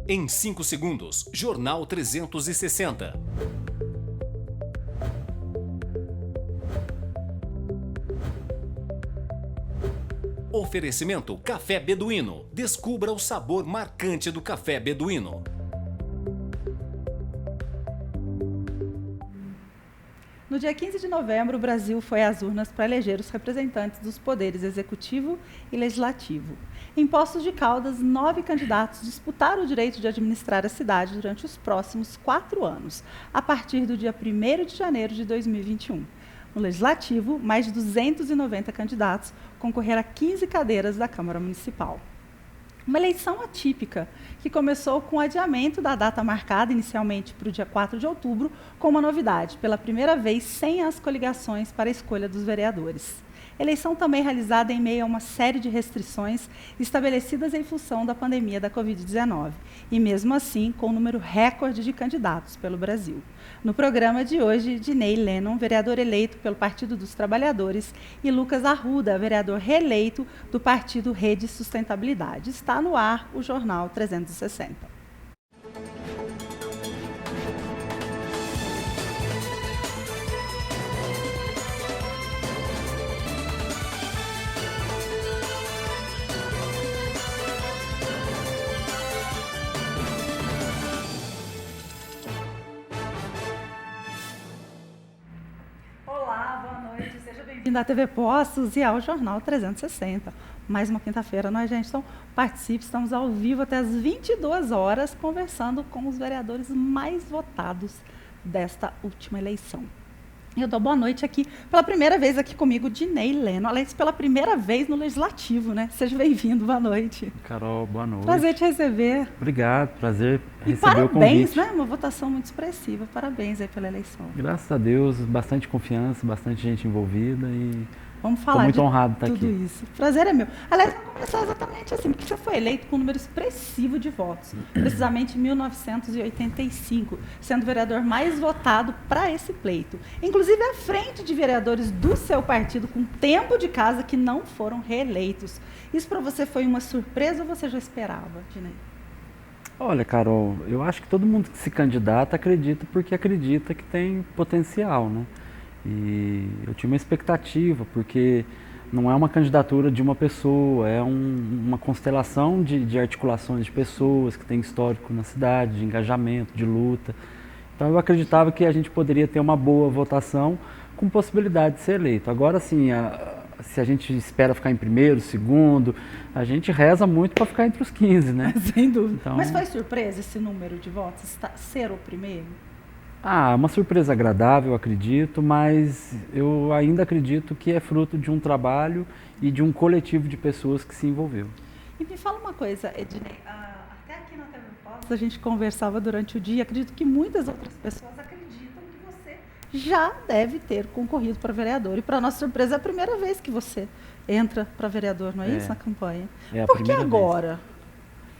Em 5 segundos, Jornal 360. Oferecimento Café Beduíno. Descubra o sabor marcante do café beduíno. No dia 15 de novembro, o Brasil foi às urnas para eleger os representantes dos poderes executivo e legislativo. Em Poços de Caldas, 9 candidatos disputaram o direito de administrar a cidade durante os próximos 4 anos, a partir do dia 1º de janeiro de 2021. No Legislativo, mais de 290 candidatos concorreram a 15 cadeiras da Câmara Municipal. Uma eleição atípica, que começou com o adiamento da data marcada inicialmente para o dia 4 de outubro, com uma novidade: pela primeira vez sem as coligações para a escolha dos vereadores. Eleição também realizada em meio a uma série de restrições estabelecidas em função da pandemia da Covid-19, e mesmo assim com um número recorde de candidatos pelo Brasil. No programa de hoje, Dinei Lennon, vereador eleito pelo Partido dos Trabalhadores, e Lucas Arruda, vereador reeleito do Partido Rede Sustentabilidade. Está no ar o Jornal 360. Da TV Poços e ao Jornal 360. Mais uma quinta-feira, não é, gente? Então, participe, estamos ao vivo até às 22 horas, conversando com os vereadores mais votados desta última eleição. Eu dou boa noite aqui, pela primeira vez aqui comigo, Dinei Lennon. Aliás, pela primeira vez no Legislativo, né? Seja bem-vindo, boa noite. Carol, boa noite. Prazer te receber. Obrigado, prazer e receber o convite. Parabéns, né? Uma votação muito expressiva. Parabéns aí pela eleição. Graças a Deus, bastante confiança, bastante gente envolvida e vamos falar muito de honrado de estar tudo aqui. Isso. Prazer é meu. Aliás, vamos começar exatamente assim, porque você foi eleito com um número expressivo de votos, precisamente 1985, sendo o vereador mais votado para esse pleito. Inclusive à frente de vereadores do seu partido com tempo de casa que não foram reeleitos. Isso para você foi uma surpresa ou você já esperava, Dinei? Olha, Carol, eu acho que todo mundo que se candidata acredita porque acredita que tem potencial, né? E eu tinha uma expectativa, porque não é uma candidatura de uma pessoa, é uma constelação de articulações de pessoas que têm histórico na cidade, de engajamento, de luta. Então eu acreditava que a gente poderia ter uma boa votação com possibilidade de ser eleito. Agora sim, se a gente espera ficar em primeiro, segundo, a gente reza muito para ficar entre os 15, né? Sem dúvida. Então, mas foi surpresa esse número de votos, ser o primeiro? Uma surpresa agradável, acredito, mas eu ainda acredito que é fruto de um trabalho e de um coletivo de pessoas que se envolveu. E me fala uma coisa, Ednei, até aqui na TV Poços a gente conversava durante o dia, acredito que muitas outras pessoas acreditam que você já deve ter concorrido para vereador, e para nossa surpresa é a primeira vez que você entra para vereador, não é isso, na campanha? Por que agora? Vez.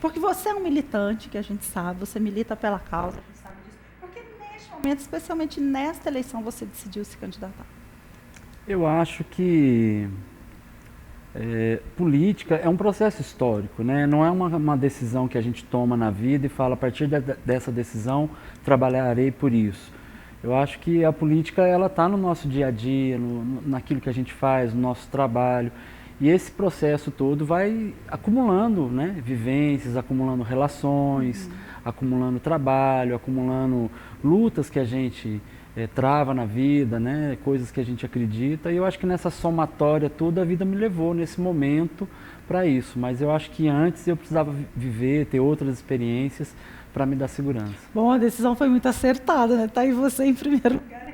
Porque você é um militante, que a gente sabe, você milita pela causa, a gente sabe disso. Por que neste momento, especialmente nesta eleição, você decidiu se candidatar? Eu acho que política é um processo histórico, né? Não é uma decisão que a gente toma na vida e fala, a partir dessa decisão, trabalharei por isso. Eu acho que a política ela está no nosso dia a dia, naquilo que a gente faz, no nosso trabalho. E esse processo todo vai acumulando, né, vivências, acumulando relações, acumulando trabalho, acumulando lutas que a gente trava na vida, né, coisas que a gente acredita. E eu acho que nessa somatória toda a vida me levou nesse momento para isso. Mas eu acho que antes eu precisava viver, ter outras experiências para me dar segurança. Bom, a decisão foi muito acertada, né? Tá aí você em primeiro lugar.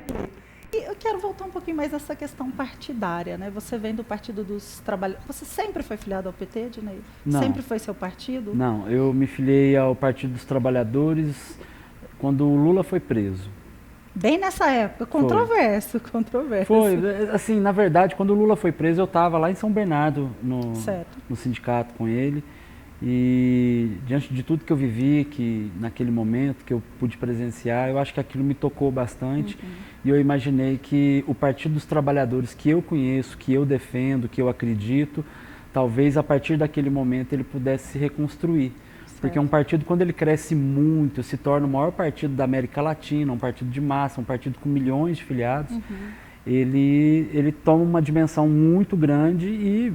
E eu quero voltar um pouquinho mais nessa questão partidária, né? Você vem do Partido dos Trabalhadores. Você sempre foi filiado ao PT, Dinei? Não. Sempre foi seu partido? Não, eu me filiei ao Partido dos Trabalhadores quando o Lula foi preso. Bem nessa época, controverso. Foi, assim, na verdade, quando o Lula foi preso, eu estava lá em São Bernardo, no sindicato com ele. E diante de tudo que eu vivi, que naquele momento que eu pude presenciar, eu acho que aquilo me tocou bastante. E eu imaginei que o Partido dos Trabalhadores que eu conheço, que eu defendo, que eu acredito, talvez a partir daquele momento ele pudesse se reconstruir. Porque um partido, quando ele cresce muito, se torna o maior partido da América Latina, um partido de massa, um partido com milhões de filiados, ele toma uma dimensão muito grande e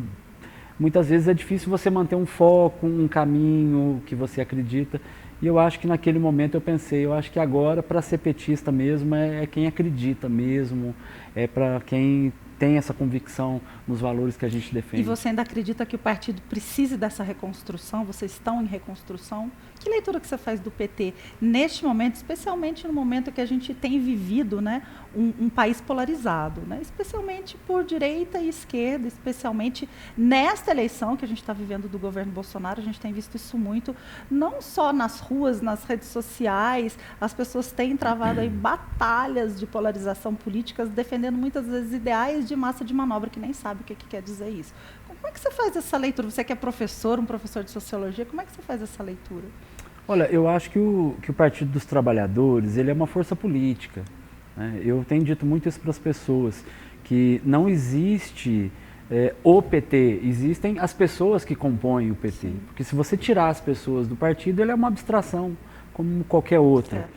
muitas vezes é difícil você manter um foco, um caminho que você acredita. E eu acho que naquele momento eu pensei, eu acho que agora para ser petista mesmo é quem acredita mesmo, é para quem tem essa convicção nos valores que a gente defende. E você ainda acredita que o partido precise dessa reconstrução? Vocês estão em reconstrução? Que leitura que você faz do PT neste momento, especialmente no momento que a gente tem vivido, né, um país polarizado, né, especialmente por direita e esquerda, especialmente nesta eleição que a gente está vivendo do governo Bolsonaro, a gente tem visto isso muito, não só nas ruas, nas redes sociais, as pessoas têm travado aí batalhas de polarização políticas, defendendo muitas vezes ideais de massa de manobra, que nem sabe o que quer dizer isso. Como é que você faz essa leitura? Você que é professor, um professor de sociologia, como é que você faz essa leitura? Olha, eu acho que o Partido dos Trabalhadores, ele é uma força política, né? Eu tenho dito muito isso para as pessoas, que não existe o PT, existem as pessoas que compõem o PT. Sim. Porque se você tirar as pessoas do partido, ele é uma abstração, como qualquer outra.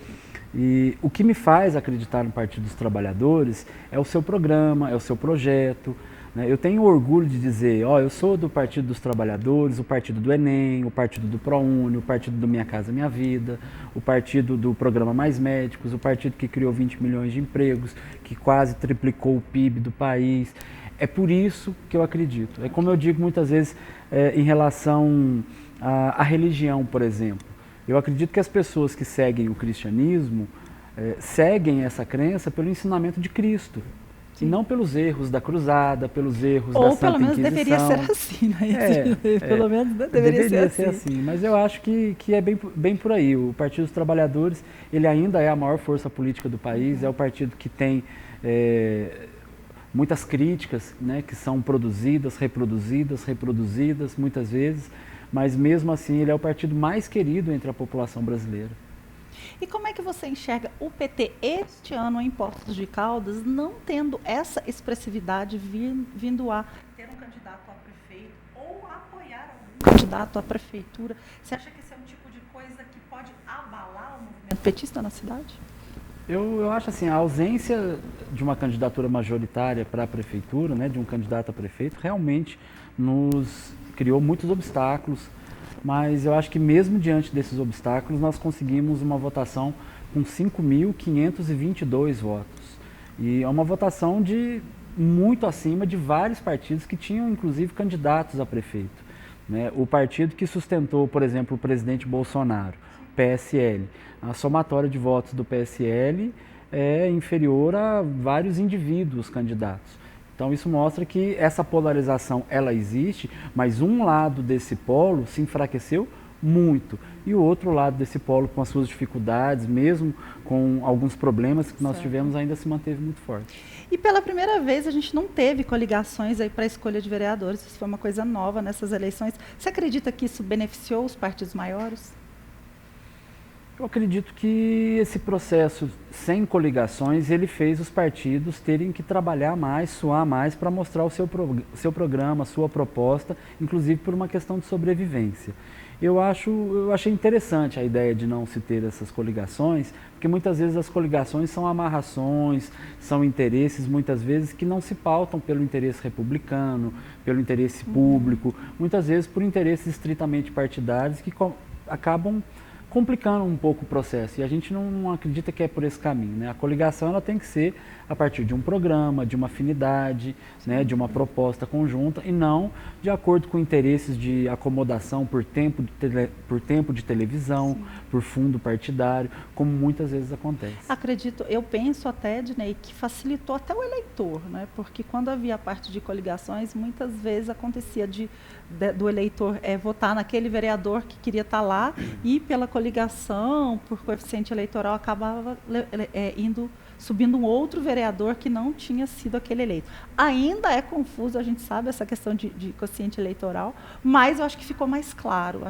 E o que me faz acreditar no Partido dos Trabalhadores é o seu programa, é o seu projeto. Eu tenho orgulho de dizer, eu sou do Partido dos Trabalhadores, o partido do Enem, o partido do ProUni, o partido do Minha Casa Minha Vida, o partido do Programa Mais Médicos, o partido que criou 20 milhões de empregos, que quase triplicou o PIB do país. É por isso que eu acredito. É como eu digo muitas vezes em relação à religião, por exemplo. Eu acredito que as pessoas que seguem o cristianismo seguem essa crença pelo ensinamento de Cristo. Sim. E não pelos erros da cruzada, pelos erros da Santa Inquisição. Ou pelo menos deveria ser assim, né? Pelo menos deveria ser assim. Mas eu acho que é bem por aí. O Partido dos Trabalhadores, ele ainda é a maior força política do país, é o partido que tem muitas críticas, né, que são produzidas, reproduzidas muitas vezes, mas mesmo assim ele é o partido mais querido entre a população brasileira. E como é que você enxerga o PT este ano em Poços de Caldas não tendo essa expressividade vindo a ter um candidato a prefeito ou a apoiar algum candidato à prefeitura? Você acha que esse é um tipo de coisa que pode abalar o movimento petista na cidade? Eu acho assim, a ausência de uma candidatura majoritária para a prefeitura, né, de um candidato a prefeito, realmente nos criou muitos obstáculos. Mas eu acho que mesmo diante desses obstáculos, nós conseguimos uma votação com 5.522 votos. E é uma votação muito acima de vários partidos que tinham, inclusive, candidatos a prefeito. Né? O partido que sustentou, por exemplo, o presidente Bolsonaro, PSL. A somatória de votos do PSL é inferior a vários indivíduos candidatos. Então isso mostra que essa polarização ela existe, mas um lado desse polo se enfraqueceu muito e o outro lado desse polo, com as suas dificuldades, mesmo com alguns problemas que nós tivemos, ainda se manteve muito forte. E pela primeira vez a gente não teve coligações aí para a escolha de vereadores, isso foi uma coisa nova nessas eleições. Você acredita que isso beneficiou os partidos maiores? Eu acredito que esse processo sem coligações, ele fez os partidos terem que trabalhar mais, suar mais para mostrar o seu programa, a sua proposta, inclusive por uma questão de sobrevivência. Eu achei interessante a ideia de não se ter essas coligações, porque muitas vezes as coligações são amarrações, são interesses muitas vezes que não se pautam pelo interesse republicano, pelo interesse público, muitas vezes por interesses estritamente partidários que acabam complicando um pouco o processo, e a gente não acredita que é por esse caminho, né? A coligação ela tem que ser a partir de um programa, de uma afinidade, né, de uma proposta conjunta, e não de acordo com interesses de acomodação por tempo de televisão, sim, por fundo partidário, como muitas vezes acontece. Eu penso até, Ednei, que facilitou até o eleitor, né? Porque quando havia a parte de coligações, muitas vezes acontecia do eleitor votar naquele vereador que queria estar lá, e pela coligação, por coeficiente eleitoral, acabava subindo um outro vereador que não tinha sido aquele eleito. Ainda é confuso, a gente sabe, essa questão de quociente eleitoral, mas eu acho que ficou mais claro,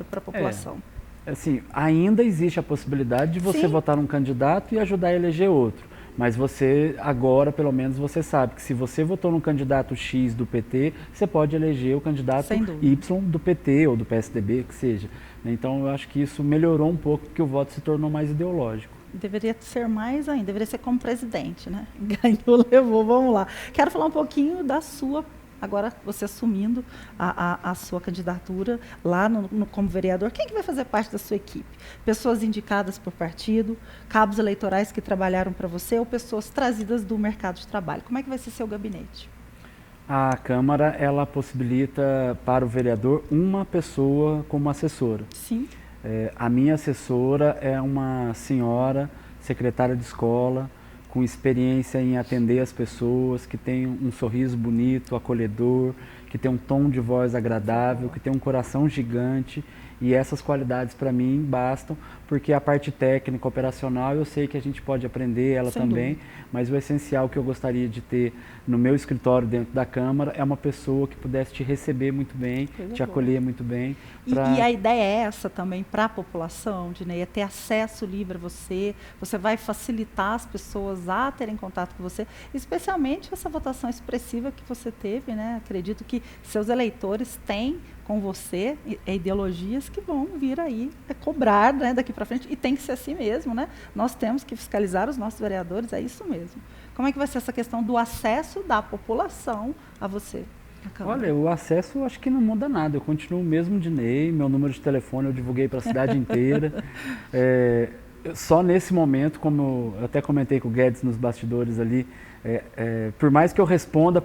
para a população. Assim, ainda existe a possibilidade de você votar um candidato e ajudar a eleger outro. Mas você, agora, pelo menos, você sabe que se você votou no candidato X do PT, você pode eleger o candidato Y do PT ou do PSDB, que seja. Então, eu acho que isso melhorou um pouco, porque o voto se tornou mais ideológico. Deveria ser mais ainda, deveria ser como presidente, né? Ganhou, levou, vamos lá. Quero falar um pouquinho da sua, agora você assumindo a sua candidatura lá como vereador. Quem que vai fazer parte da sua equipe? Pessoas indicadas por partido, cabos eleitorais que trabalharam para você ou pessoas trazidas do mercado de trabalho? Como é que vai ser seu gabinete? A Câmara, ela possibilita para o vereador uma pessoa como assessora. Sim. A minha assessora é uma senhora, secretária de escola, com experiência em atender as pessoas, que tem um sorriso bonito, acolhedor, que tem um tom de voz agradável, que tem um coração gigante. E essas qualidades para mim bastam, porque a parte técnica, operacional, eu sei que a gente pode aprender ela também, mas o essencial que eu gostaria de ter no meu escritório dentro da Câmara é uma pessoa que pudesse te receber muito bem, te acolher muito bem. E a ideia é essa também para a população, Dinei, é ter acesso livre a você, você vai facilitar as pessoas a terem contato com você, especialmente essa votação expressiva que você teve, né? Acredito que seus eleitores têm com você ideologias que vão vir aí cobrar, né, daqui para frente, e tem que ser assim mesmo, né? Nós temos que fiscalizar os nossos vereadores, é isso mesmo. Como é que vai ser essa questão do acesso da população a você? Olha, o acesso eu acho que não muda nada, eu continuo o mesmo Dinei, meu número de telefone eu divulguei para a cidade inteira. Só nesse momento, como eu até comentei com o Guedes nos bastidores ali, por mais que eu responda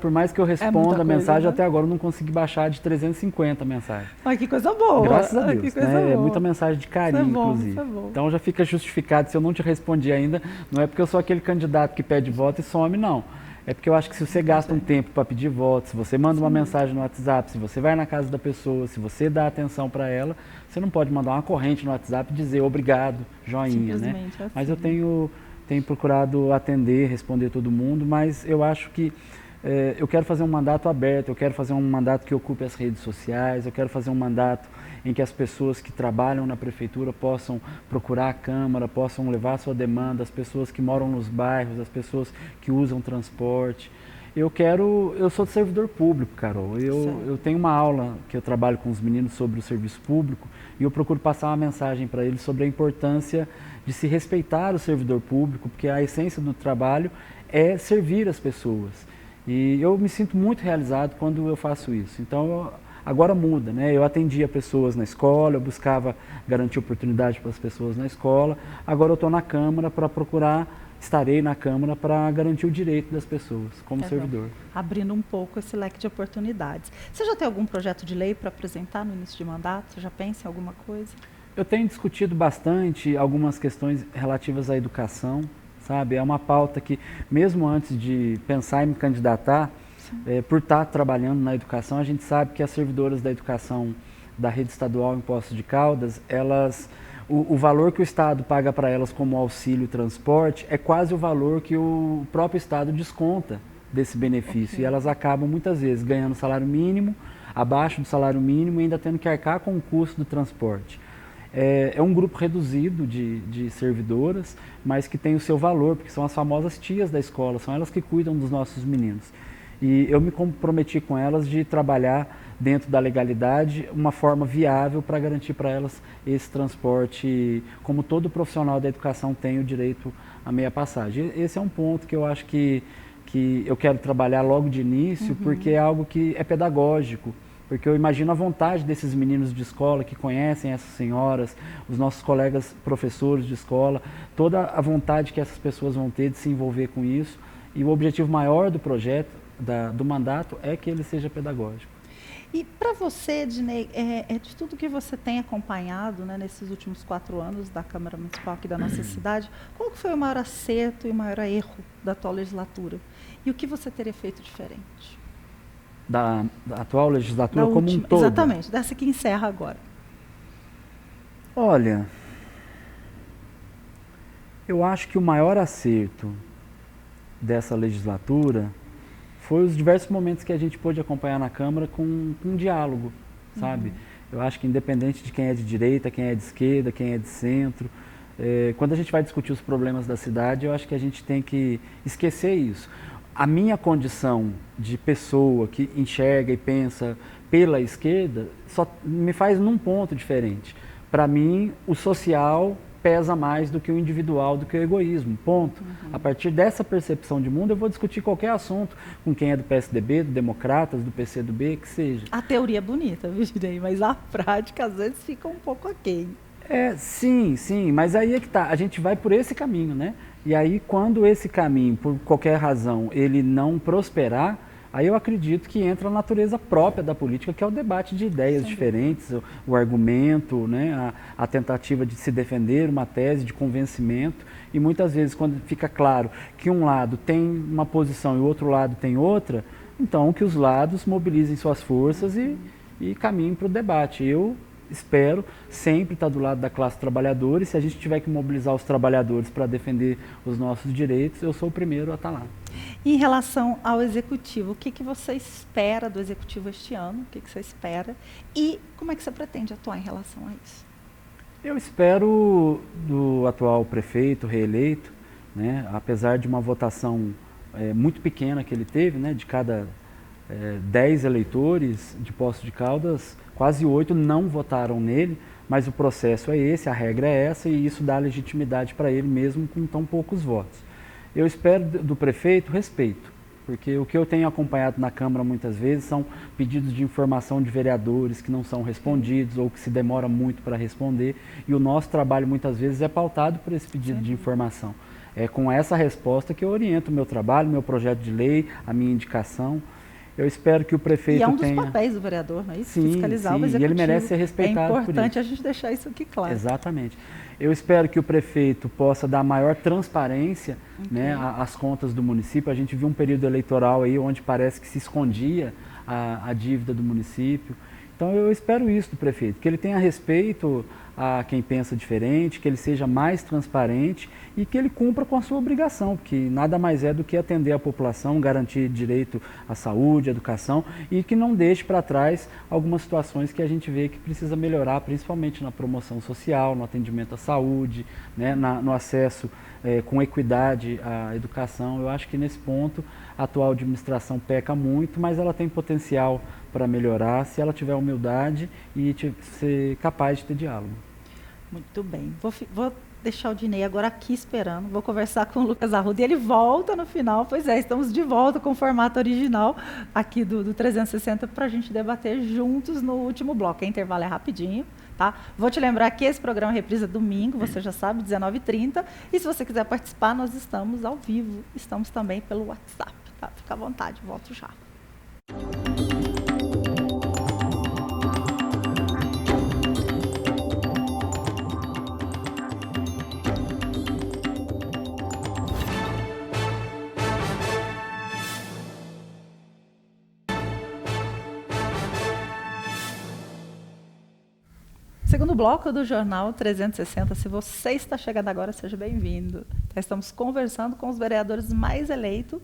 a mensagem, até agora eu não consegui baixar de 350 mensagens. Ai, que coisa boa! Graças a Deus, né? É muita mensagem de carinho, inclusive. Isso é bom. Então já fica justificado, se eu não te respondi ainda, não é porque eu sou aquele candidato que pede voto e some, não. É porque eu acho que se você gasta um tempo para pedir voto, se você manda uma mensagem no WhatsApp, se você vai na casa da pessoa, se você dá atenção para ela, você não pode mandar uma corrente no WhatsApp e dizer obrigado, joinha, né? Assim. Mas eu tenho procurado atender, responder todo mundo, mas eu acho que eu quero fazer um mandato aberto, eu quero fazer um mandato que ocupe as redes sociais, eu quero fazer um mandato em que as pessoas que trabalham na prefeitura possam procurar a Câmara, possam levar a sua demanda, as pessoas que moram nos bairros, as pessoas que usam transporte. Eu sou servidor público, Carol. Eu tenho uma aula que eu trabalho com os meninos sobre o serviço público e eu procuro passar uma mensagem para eles sobre a importância de se respeitar o servidor público, porque a essência do trabalho é servir as pessoas. E eu me sinto muito realizado quando eu faço isso. Então, agora muda, né? Eu atendia pessoas na escola, eu buscava garantir oportunidade para as pessoas na escola. Agora eu estou na Câmara para estarei na Câmara para garantir o direito das pessoas, como servidor. Abrindo um pouco esse leque de oportunidades. Você já tem algum projeto de lei para apresentar no início de mandato? Você já pensa em alguma coisa? Eu tenho discutido bastante algumas questões relativas à educação, sabe? É uma pauta que, mesmo antes de pensar em me candidatar, por estar trabalhando na educação, a gente sabe que as servidoras da educação da rede estadual em Poços de Caldas, o valor que o Estado paga para elas como auxílio transporte é quase o valor que o próprio Estado desconta desse benefício. E elas acabam muitas vezes ganhando salário mínimo, abaixo do salário mínimo e ainda tendo que arcar com o custo do transporte. É um grupo reduzido de servidoras, mas que tem o seu valor, porque são as famosas tias da escola, são elas que cuidam dos nossos meninos. E eu me comprometi com elas de trabalhar dentro da legalidade uma forma viável para garantir para elas esse transporte, como todo profissional da educação tem o direito à meia passagem. Esse é um ponto que eu acho que eu quero trabalhar logo de início, porque é algo que é pedagógico. Porque eu imagino a vontade desses meninos de escola que conhecem essas senhoras, os nossos colegas professores de escola, toda a vontade que essas pessoas vão ter de se envolver com isso. E o objetivo maior do projeto, do mandato, é que ele seja pedagógico. E para você, Dinei, de tudo que você tem acompanhado, né, nesses últimos 4 anos da Câmara Municipal aqui da nossa cidade, qual que foi o maior acerto e o maior erro da atual legislatura? E o que você teria feito diferente? Da atual legislatura como um todo? Exatamente, dessa que encerra agora. Olha, eu acho que o maior acerto dessa legislatura foi os diversos momentos que a gente pôde acompanhar na Câmara com um diálogo, sabe? Eu acho que independente de quem é de direita, quem é de esquerda, quem é de centro, Quando a gente vai discutir os problemas da cidade, eu acho que a gente tem que esquecer isso. A minha condição de pessoa que enxerga e pensa pela esquerda só me faz num ponto diferente. Para mim, o social pesa mais do que o individual, do que o egoísmo, ponto. A partir dessa percepção de mundo, eu vou discutir qualquer assunto com quem é do PSDB, do Democratas, do PCdoB, que seja. A teoria é bonita, Virginia, mas a prática às vezes fica um pouco aquém. Sim, mas aí é que tá, a gente vai por esse caminho, né? E aí quando esse caminho, por qualquer razão, ele não prosperar, aí eu acredito que entra a natureza própria da política, que é o debate de ideias diferentes, o argumento, né? A tentativa de se defender uma tese de convencimento. E muitas vezes, quando fica claro que um lado tem uma posição e o outro lado tem outra, então que os lados mobilizem suas forças e caminhem para o debate. Eu espero sempre estar do lado da classe trabalhadora, e se a gente tiver que mobilizar os trabalhadores para defender os nossos direitos, eu sou o primeiro a estar lá. Em relação ao Executivo, o que você espera do Executivo este ano? O que você espera? E como é que você pretende atuar em relação a isso? Eu espero do atual prefeito reeleito, né, apesar de uma votação muito pequena que ele teve, né, de cada 10 eleitores de Poços de Caldas, quase 8 não votaram nele, mas o processo é esse, a regra é essa, e isso dá legitimidade para ele mesmo com tão poucos votos. Eu espero do prefeito respeito, porque o que eu tenho acompanhado na Câmara muitas vezes são pedidos de informação de vereadores que não são respondidos ou que se demora muito para responder, e o nosso trabalho muitas vezes é pautado por esse pedido de informação. É com essa resposta que eu oriento o meu trabalho, meu projeto de lei, a minha indicação. Eu espero que o prefeito tenha... E é um dos papéis do vereador, não é isso? Sim, fiscalizar o Executivo. E ele merece ser respeitado por isso. É importante a gente deixar isso aqui claro. Exatamente. Eu espero que o prefeito possa dar maior transparência, né, às contas do município. A gente viu um período eleitoral aí onde parece que se escondia a dívida do município. Então eu espero isso do prefeito, que ele tenha respeito a quem pensa diferente, que ele seja mais transparente e que ele cumpra com a sua obrigação, que nada mais é do que atender a população, garantir direito à saúde, à educação, e que não deixe para trás algumas situações que a gente vê que precisa melhorar, principalmente na promoção social, no atendimento à saúde, né, no acesso com equidade à educação. Eu acho que nesse ponto a atual administração peca muito, mas ela tem potencial para melhorar se ela tiver humildade e ser capaz de ter diálogo. Muito bem. Vou deixar o Dinei agora aqui esperando. Vou conversar com o Lucas Arruda e ele volta no final. Pois é, estamos de volta com o formato original aqui do 360 para a gente debater juntos no último bloco. O intervalo é rapidinho, tá? Vou te lembrar que esse programa reprisa domingo, você já sabe, 19h30. E se você quiser participar, nós estamos ao vivo. Estamos também pelo WhatsApp, tá? Fica à vontade, volto já. Segundo bloco do Jornal 360, se você está chegando agora, seja bem-vindo. Estamos conversando com os vereadores mais eleitos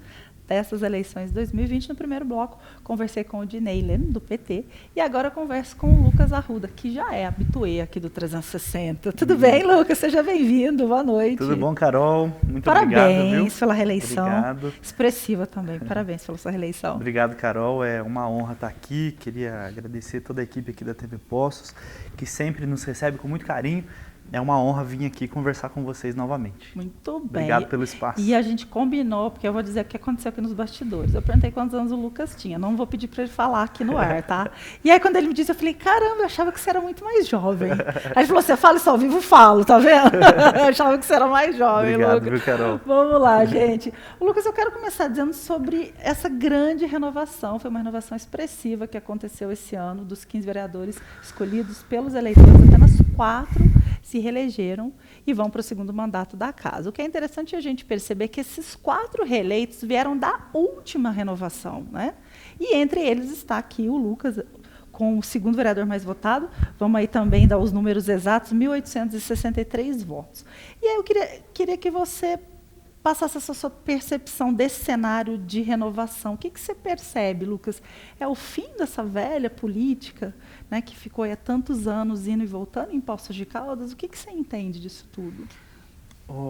dessas eleições de 2020. No primeiro bloco, conversei com o Dinei Leno, do PT, e agora converso com o Lucas Arruda, que já é habituê aqui do 360. Tudo bem, Lucas? Seja bem-vindo, boa noite. Tudo bom, Carol? Muito obrigado. Parabéns pela reeleição. Obrigado. Expressiva também, parabéns pela sua reeleição. Obrigado, Carol. É uma honra estar aqui. Queria agradecer toda a equipe aqui da TV Poços, que sempre nos recebe com muito carinho. É uma honra vir aqui conversar com vocês novamente. Muito bem. Obrigado pelo espaço. E a gente combinou, porque eu vou dizer o que aconteceu aqui nos bastidores. Eu perguntei quantos anos o Lucas tinha. Não vou pedir para ele falar aqui no ar, tá? E aí, quando ele me disse, eu falei, caramba, eu achava que você era muito mais jovem. Aí ele falou, você fala isso ao vivo, falo, tá vendo? Eu achava que você era mais jovem, Obrigado, Lucas. viu, Carol? Vamos lá, gente. Lucas, eu quero começar dizendo sobre essa grande renovação. Foi uma renovação expressiva que aconteceu esse ano, dos 15 vereadores escolhidos pelos eleitores, apenas 4 se reelegeram e vão para o segundo mandato da casa. O que é interessante é a gente perceber que esses 4 reeleitos vieram da última renovação, né? E entre eles está aqui o Lucas, com o segundo vereador mais votado. Vamos aí também dar os números exatos, 1.863 votos. E aí eu queria que você passasse essa sua percepção desse cenário de renovação. O que você percebe, Lucas? É o fim dessa velha política, né, que ficou há tantos anos indo e voltando em Poços de Caldas? O que você entende disso tudo?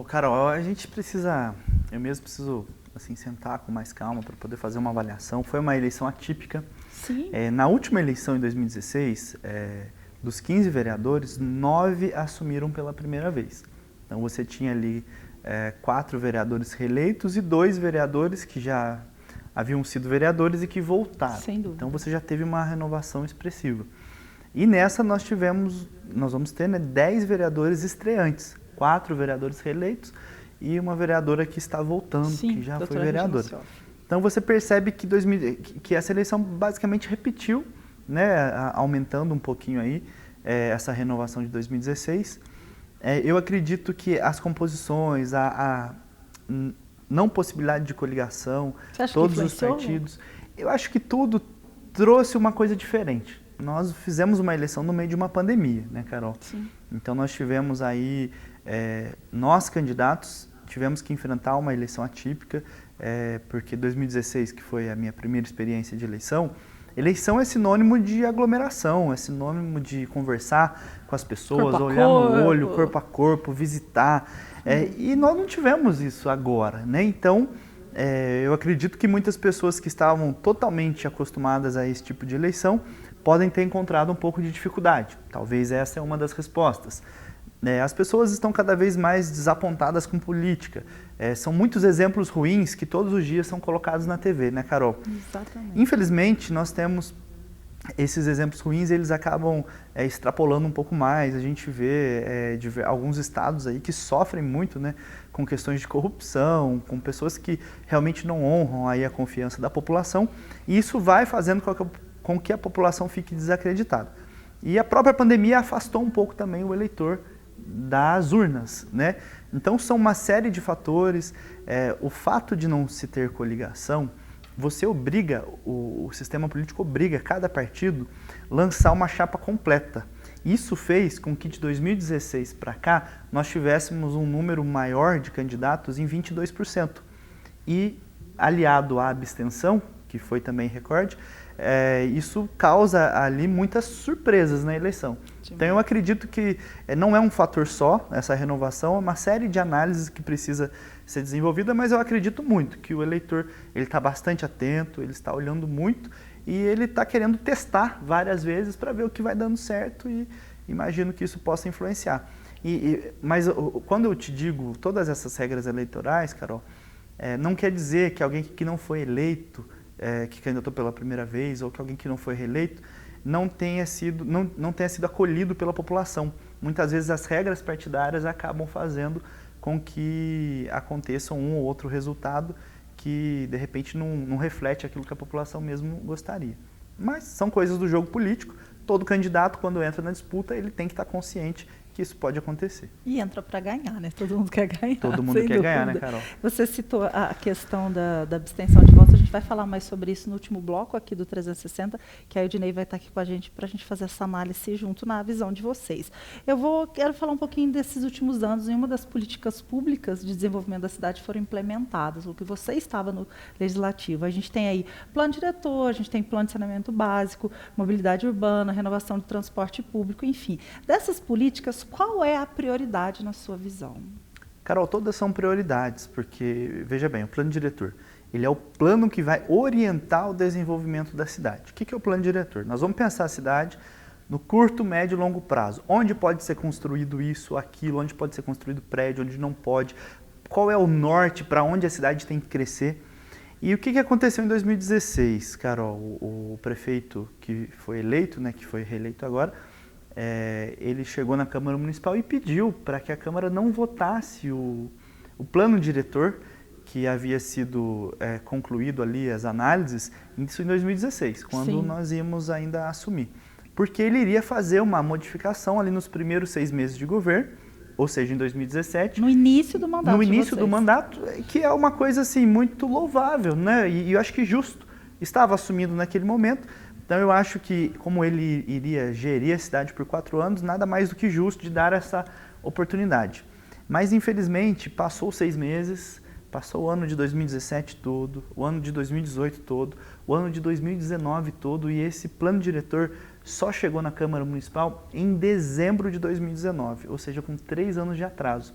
Carol, a gente precisa, eu mesmo preciso assim, sentar com mais calma para poder fazer uma avaliação. Foi uma eleição atípica. Sim. Na última eleição, em 2016, dos 15 vereadores, 9 assumiram pela primeira vez. Então você tinha ali 4 vereadores reeleitos e 2 vereadores que já haviam sido vereadores e que voltaram. Sem dúvida. Então você já teve uma renovação expressiva. E nessa nós vamos ter 10 vereadores estreantes, 4 vereadores reeleitos e uma vereadora que está voltando, Sim, que já foi doutora vereadora. Regina Cioffi. Então você percebe que essa eleição basicamente repetiu, né, aumentando um pouquinho aí essa renovação de 2016. Eu acredito que as composições, a não possibilidade de coligação, todos os partidos, eu acho que tudo trouxe uma coisa diferente. Nós fizemos uma eleição no meio de uma pandemia, né, Carol? Sim. Então nós tivemos aí, nós candidatos, tivemos que enfrentar uma eleição atípica, porque 2016, que foi a minha primeira experiência de eleição é sinônimo de aglomeração, é sinônimo de conversar com as pessoas, olhar no olho, corpo a corpo, visitar. E nós não tivemos isso agora, né? Então, eu acredito que muitas pessoas que estavam totalmente acostumadas a esse tipo de eleição podem ter encontrado um pouco de dificuldade. Talvez essa é uma das respostas. As pessoas estão cada vez mais desapontadas com política. São muitos exemplos ruins que todos os dias são colocados na TV, né, Carol? Exatamente. Infelizmente, nós temos esses exemplos ruins, eles acabam extrapolando um pouco mais. A gente vê alguns estados aí que sofrem muito, né, com questões de corrupção, com pessoas que realmente não honram aí a confiança da população. E isso vai fazendo com que a população fique desacreditada. E a própria pandemia afastou um pouco também o eleitor das urnas, né? Então são uma série de fatores. O fato de não se ter coligação, você obriga, o sistema político obriga cada partido a lançar uma chapa completa. Isso fez com que de 2016 para cá nós tivéssemos um número maior de candidatos em 22%. E aliado à abstenção, que foi também recorde, isso causa ali muitas surpresas na eleição. Sim. Então eu acredito que não é um fator só, essa renovação, é uma série de análises que precisa ser desenvolvida, mas eu acredito muito que o eleitor ele está bastante atento, ele está olhando muito e ele está querendo testar várias vezes para ver o que vai dando certo e imagino que isso possa influenciar. Mas quando eu te digo todas essas regras eleitorais, Carol, não quer dizer que alguém que não foi eleito, que candidatou pela primeira vez, ou que alguém que não foi reeleito, não tenha sido acolhido pela população. Muitas vezes as regras partidárias acabam fazendo com que aconteça um ou outro resultado que, de repente, não reflete aquilo que a população mesmo gostaria. Mas são coisas do jogo político. Todo candidato, quando entra na disputa, ele tem que estar consciente que isso pode acontecer. E entra para ganhar, né? Todo mundo quer ganhar. Todo mundo quer ganhar, né, Carol? Você citou a questão da abstenção de votos. A gente vai falar mais sobre isso no último bloco aqui do 360, que a Ednei vai estar aqui com a gente para a gente fazer essa análise junto na visão de vocês. Quero falar um pouquinho desses últimos anos. Em uma das políticas públicas de desenvolvimento da cidade foram implementadas, o que você estava no Legislativo. A gente tem aí plano diretor, a gente tem plano de saneamento básico, mobilidade urbana, renovação do transporte público, enfim. Dessas políticas, qual é a prioridade na sua visão? Carol, todas são prioridades, porque, veja bem, o plano diretor, ele é o plano que vai orientar o desenvolvimento da cidade. O que é o plano diretor? Nós vamos pensar a cidade no curto, médio e longo prazo. Onde pode ser construído isso, aquilo, onde pode ser construído prédio, onde não pode, qual é o norte, para onde a cidade tem que crescer. E o que aconteceu em 2016, Carol? O prefeito que foi eleito, né, que foi reeleito agora, ele chegou na Câmara Municipal e pediu para que a Câmara não votasse o plano diretor que havia sido concluído ali, as análises, isso em 2016, quando Sim. nós íamos ainda assumir. Porque ele iria fazer uma modificação ali nos primeiros 6 meses de governo, ou seja, em 2017. No início do mandato. No início do mandato, que é uma coisa assim muito louvável, né? E eu acho que justo. Estava assumindo naquele momento. Então eu acho que, como ele iria gerir a cidade por 4 anos, nada mais do que justo de dar essa oportunidade. Mas, infelizmente, passou 6 meses, Passou o ano de 2017 todo, o ano de 2018 todo, o ano de 2019 todo e esse plano diretor só chegou na Câmara Municipal em dezembro de 2019, ou seja, com 3 anos de atraso.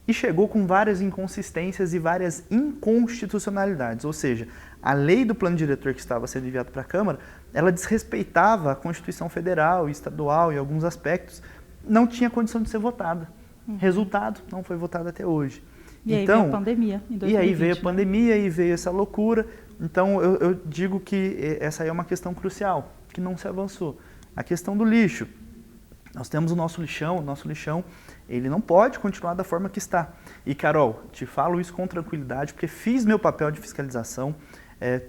E chegou com várias inconsistências e várias inconstitucionalidades, ou seja, a lei do plano diretor que estava sendo enviado para a Câmara, ela desrespeitava a Constituição Federal e Estadual em alguns aspectos, não tinha condição de ser votada. Resultado, não foi votada até hoje. E aí veio a pandemia em 2020. E aí veio a pandemia e veio essa loucura. Então eu digo que essa aí é uma questão crucial, que não se avançou. A questão do lixo. Nós temos o nosso lixão ele não pode continuar da forma que está. E Carol, te falo isso com tranquilidade, porque fiz meu papel de fiscalização,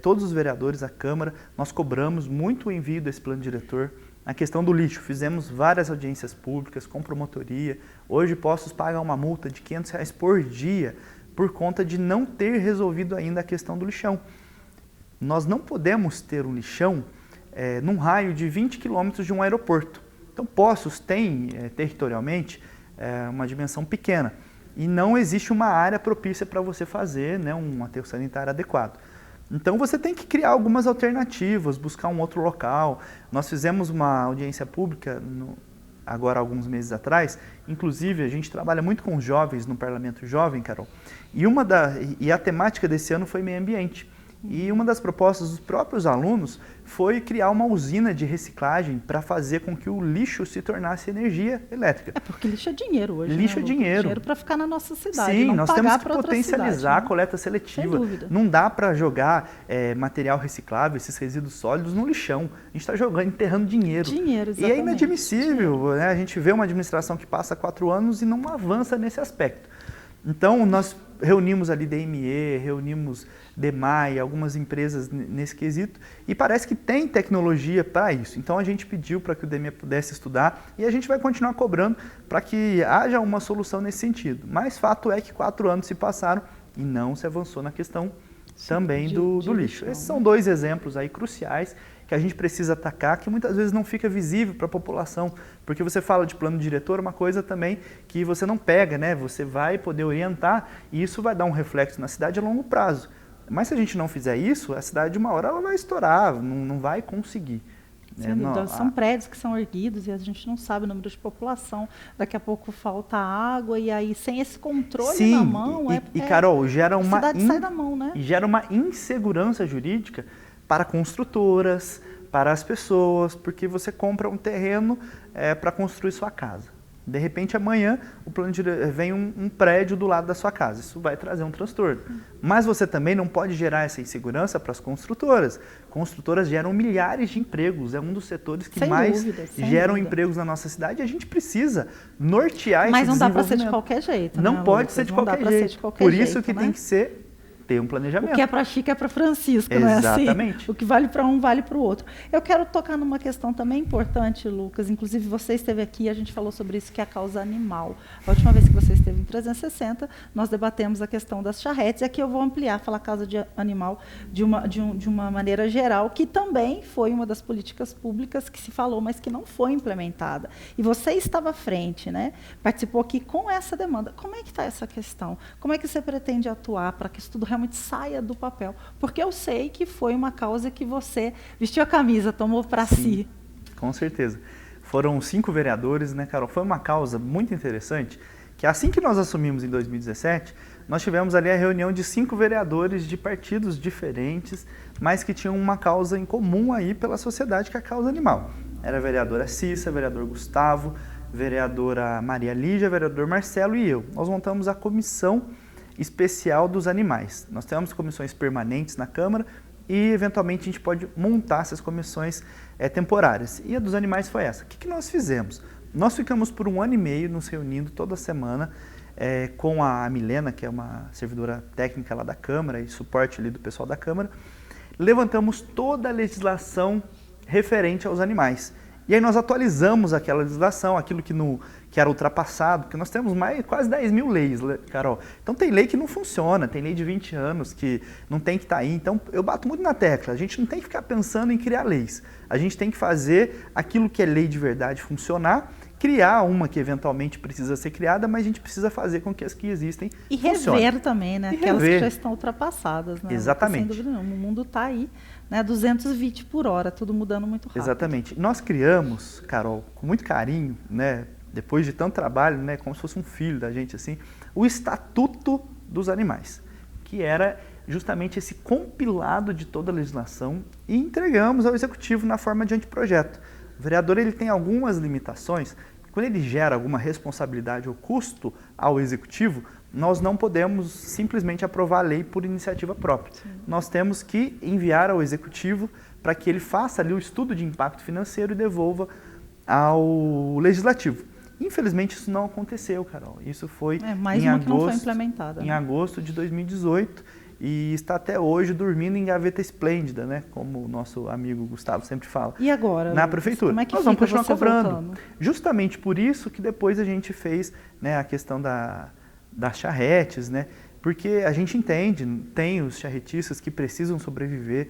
todos os vereadores da Câmara, nós cobramos muito o envio desse plano diretor. A questão do lixo, fizemos várias audiências públicas com promotoria. Hoje Poços paga uma multa de R$500 por dia por conta de não ter resolvido ainda a questão do lixão. Nós não podemos ter um lixão num raio de 20 quilômetros de um aeroporto. Então Poços tem territorialmente uma dimensão pequena e não existe uma área propícia para você fazer, né, um aterro sanitário adequado. Então você tem que criar algumas alternativas, buscar um outro local. Nós fizemos uma audiência pública agora alguns meses atrás, inclusive a gente trabalha muito com os jovens no Parlamento Jovem, Carol, e a temática desse ano foi meio ambiente. E uma das propostas dos próprios alunos foi criar uma usina de reciclagem para fazer com que o lixo se tornasse energia elétrica. Porque lixo é dinheiro hoje. Lixo é dinheiro. Dinheiro para ficar na nossa cidade. Sim, não nós pagar temos que pra outra potencializar cidade, né? a coleta seletiva. Sem dúvida. Não dá para jogar material reciclável, esses resíduos sólidos, no lixão. A gente está jogando, enterrando dinheiro. Dinheiro, exatamente. E é inadmissível, né? A gente vê uma administração que passa 4 anos e não avança nesse aspecto. Então, nós reunimos ali DME, reunimos DEMAI, algumas empresas nesse quesito, e parece que tem tecnologia para isso. Então, a gente pediu para que o DME pudesse estudar e a gente vai continuar cobrando para que haja uma solução nesse sentido. Mas fato é que 4 anos se passaram e não se avançou na questão também do lixo. Esses são 2 exemplos aí cruciais que a gente precisa atacar, que muitas vezes não fica visível para a população, porque você fala de plano diretor, uma coisa também que você não pega, né? Você vai poder orientar e isso vai dar um reflexo na cidade a longo prazo. Mas se a gente não fizer isso, a cidade uma hora ela vai estourar, não vai conseguir. São prédios que são erguidos e a gente não sabe o número de população. Daqui a pouco falta água e aí sem esse controle na mão... Carol, gera uma, a cidade sai da mão, né? Gera uma insegurança jurídica para construtoras, para as pessoas, porque você compra um terreno para construir sua casa. De repente, amanhã, vem um prédio do lado da sua casa. Isso vai trazer um transtorno. Mas você também não pode gerar essa insegurança para as construtoras. Construtoras geram milhares de empregos. É um dos setores que mais geram empregos na nossa cidade. E a gente precisa nortear esse desenvolvimento. Mas não dá para ser de qualquer jeito. Não pode ser de qualquer jeito. Por isso que tem que ter um planejamento. O que é para Chico é para Francisco, Exatamente. Não é assim? O que vale para um, vale para o outro. Eu quero tocar numa questão também importante, Lucas. Inclusive, você esteve aqui e a gente falou sobre isso, que é a causa animal. A última vez que você esteve em 360, nós debatemos a questão das charretes. E aqui eu vou ampliar, falar causa de animal de uma maneira geral, que também foi uma das políticas públicas que se falou, mas que não foi implementada. E você estava à frente, né? Participou aqui com essa demanda. Como é que está essa questão? Como é que você pretende atuar para que isso tudo realmente saia do papel? Porque eu sei que foi uma causa que você vestiu a camisa, tomou para si. Com certeza. Foram 5 vereadores, né, Carol? Foi uma causa muito interessante, que assim que nós assumimos em 2017, nós tivemos ali a reunião de 5 vereadores de partidos diferentes, mas que tinham uma causa em comum aí pela sociedade, que é a causa animal. Era a vereadora Cissa, vereador Gustavo, vereadora Maria Lígia, vereador Marcelo e eu. Nós montamos a comissão especial dos animais. Nós temos comissões permanentes na Câmara e, eventualmente, a gente pode montar essas comissões temporárias. E a dos animais foi essa. O que nós fizemos? Nós ficamos por 1 ano e meio nos reunindo toda semana com a Milena, que é uma servidora técnica lá da Câmara e suporte ali do pessoal da Câmara. Levantamos toda a legislação referente aos animais. E aí nós atualizamos aquela legislação, aquilo que era ultrapassado, porque nós temos quase 10 mil leis, Carol. Então tem lei que não funciona, tem lei de 20 anos que não tem que estar aí. Então eu bato muito na tecla, a gente não tem que ficar pensando em criar leis. A gente tem que fazer aquilo que é lei de verdade funcionar, criar uma que eventualmente precisa ser criada, mas a gente precisa fazer com que as que existem E funcionem. rever também, né? E Aquelas rever. que já estão ultrapassadas, né? Exatamente. Sem dúvida nenhuma. O mundo está aí, né? 220 por hora, tudo mudando muito rápido. Exatamente. Nós criamos, Carol, com muito carinho, né, depois de tanto trabalho, né, como se fosse um filho da gente, assim, o Estatuto dos Animais, que era justamente esse compilado de toda a legislação e entregamos ao Executivo na forma de anteprojeto. O vereador ele tem algumas limitações. Quando ele gera alguma responsabilidade ou custo ao Executivo, nós não podemos simplesmente aprovar a lei por iniciativa própria. Sim. Nós temos que enviar ao Executivo para que ele faça ali o estudo de impacto financeiro e devolva ao Legislativo. Infelizmente isso não aconteceu, Carol. Isso foi mais uma que não foi implementada, em né? agosto de 2018 e está até hoje dormindo em gaveta esplêndida, né? Como o nosso amigo Gustavo sempre fala. E agora? Na prefeitura. Como é que nós vamos fica continuar cobrando. Voltando? Justamente por isso que depois a gente fez, né, a questão das charretes, né? Porque a gente entende, tem os charretistas que precisam sobreviver,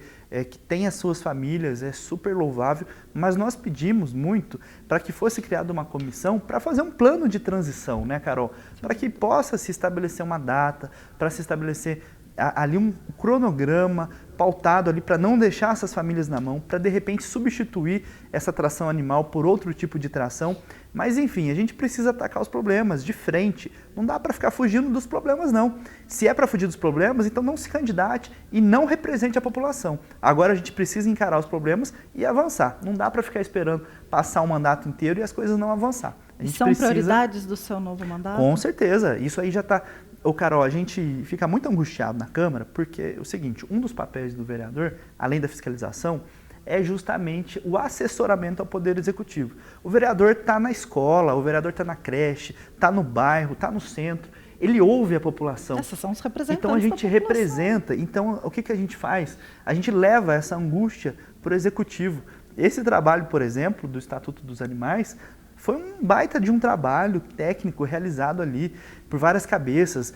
que têm as suas famílias, é super louvável, mas nós pedimos muito para que fosse criada uma comissão para fazer um plano de transição, né, Carol? Para que possa se estabelecer uma data, para se estabelecer ali um cronograma pautado ali para não deixar essas famílias na mão, para de repente substituir essa tração animal por outro tipo de tração. Mas enfim, a gente precisa atacar os problemas de frente. Não dá para ficar fugindo dos problemas, não. Se é para fugir dos problemas, então não se candidate e não represente a população. Agora a gente precisa encarar os problemas e avançar. Não dá para ficar esperando passar um mandato inteiro e as coisas não avançar. E são prioridades do seu novo mandato? Com certeza. Isso aí já está... Ô Carol, a gente fica muito angustiado na Câmara porque é o seguinte, um dos papéis do vereador, além da fiscalização, é justamente o assessoramento ao Poder Executivo. O vereador está na escola, o vereador está na creche, está no bairro, está no centro, ele ouve a população. Essas são os representantes então a gente representa, então o que a gente faz? A gente leva essa angústia para o Executivo. Esse trabalho, por exemplo, do Estatuto dos Animais, foi um baita de um trabalho técnico realizado ali por várias cabeças,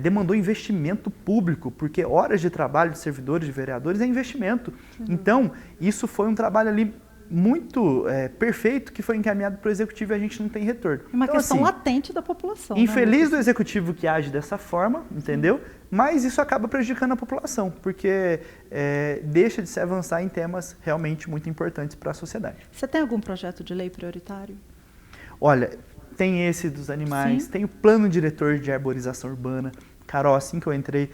demandou investimento público, porque horas de trabalho de servidores, de vereadores é investimento. Então, isso foi um trabalho ali muito perfeito que foi encaminhado para o Executivo e a gente não tem retorno. É uma então, questão assim, latente da população. Infeliz do Executivo que age dessa forma, entendeu? Mas isso acaba prejudicando a população, porque deixa de se avançar em temas realmente muito importantes para a sociedade. Você tem algum projeto de lei prioritário? Olha, tem esse dos animais, Sim. tem o plano diretor de arborização urbana. Carol, assim que eu entrei,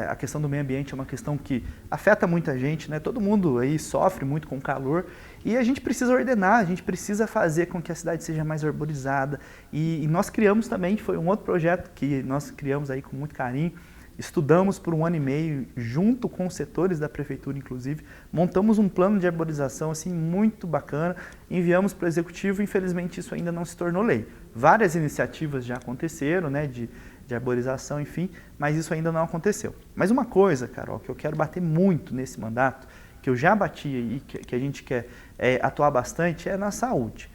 a questão do meio ambiente é uma questão que afeta muita gente, né? Todo mundo aí sofre muito com o calor e a gente precisa ordenar, a gente precisa fazer com que a cidade seja mais arborizada. E nós criamos também, foi um outro projeto que nós criamos aí com muito carinho, estudamos por 1 ano e meio, junto com os setores da prefeitura, inclusive, montamos um plano de arborização assim, muito bacana, enviamos para o Executivo, infelizmente isso ainda não se tornou lei. Várias iniciativas já aconteceram, né, de arborização, enfim, mas isso ainda não aconteceu. Mas uma coisa, Carol, que eu quero bater muito nesse mandato, que eu já bati e que a gente quer atuar bastante, é na saúde.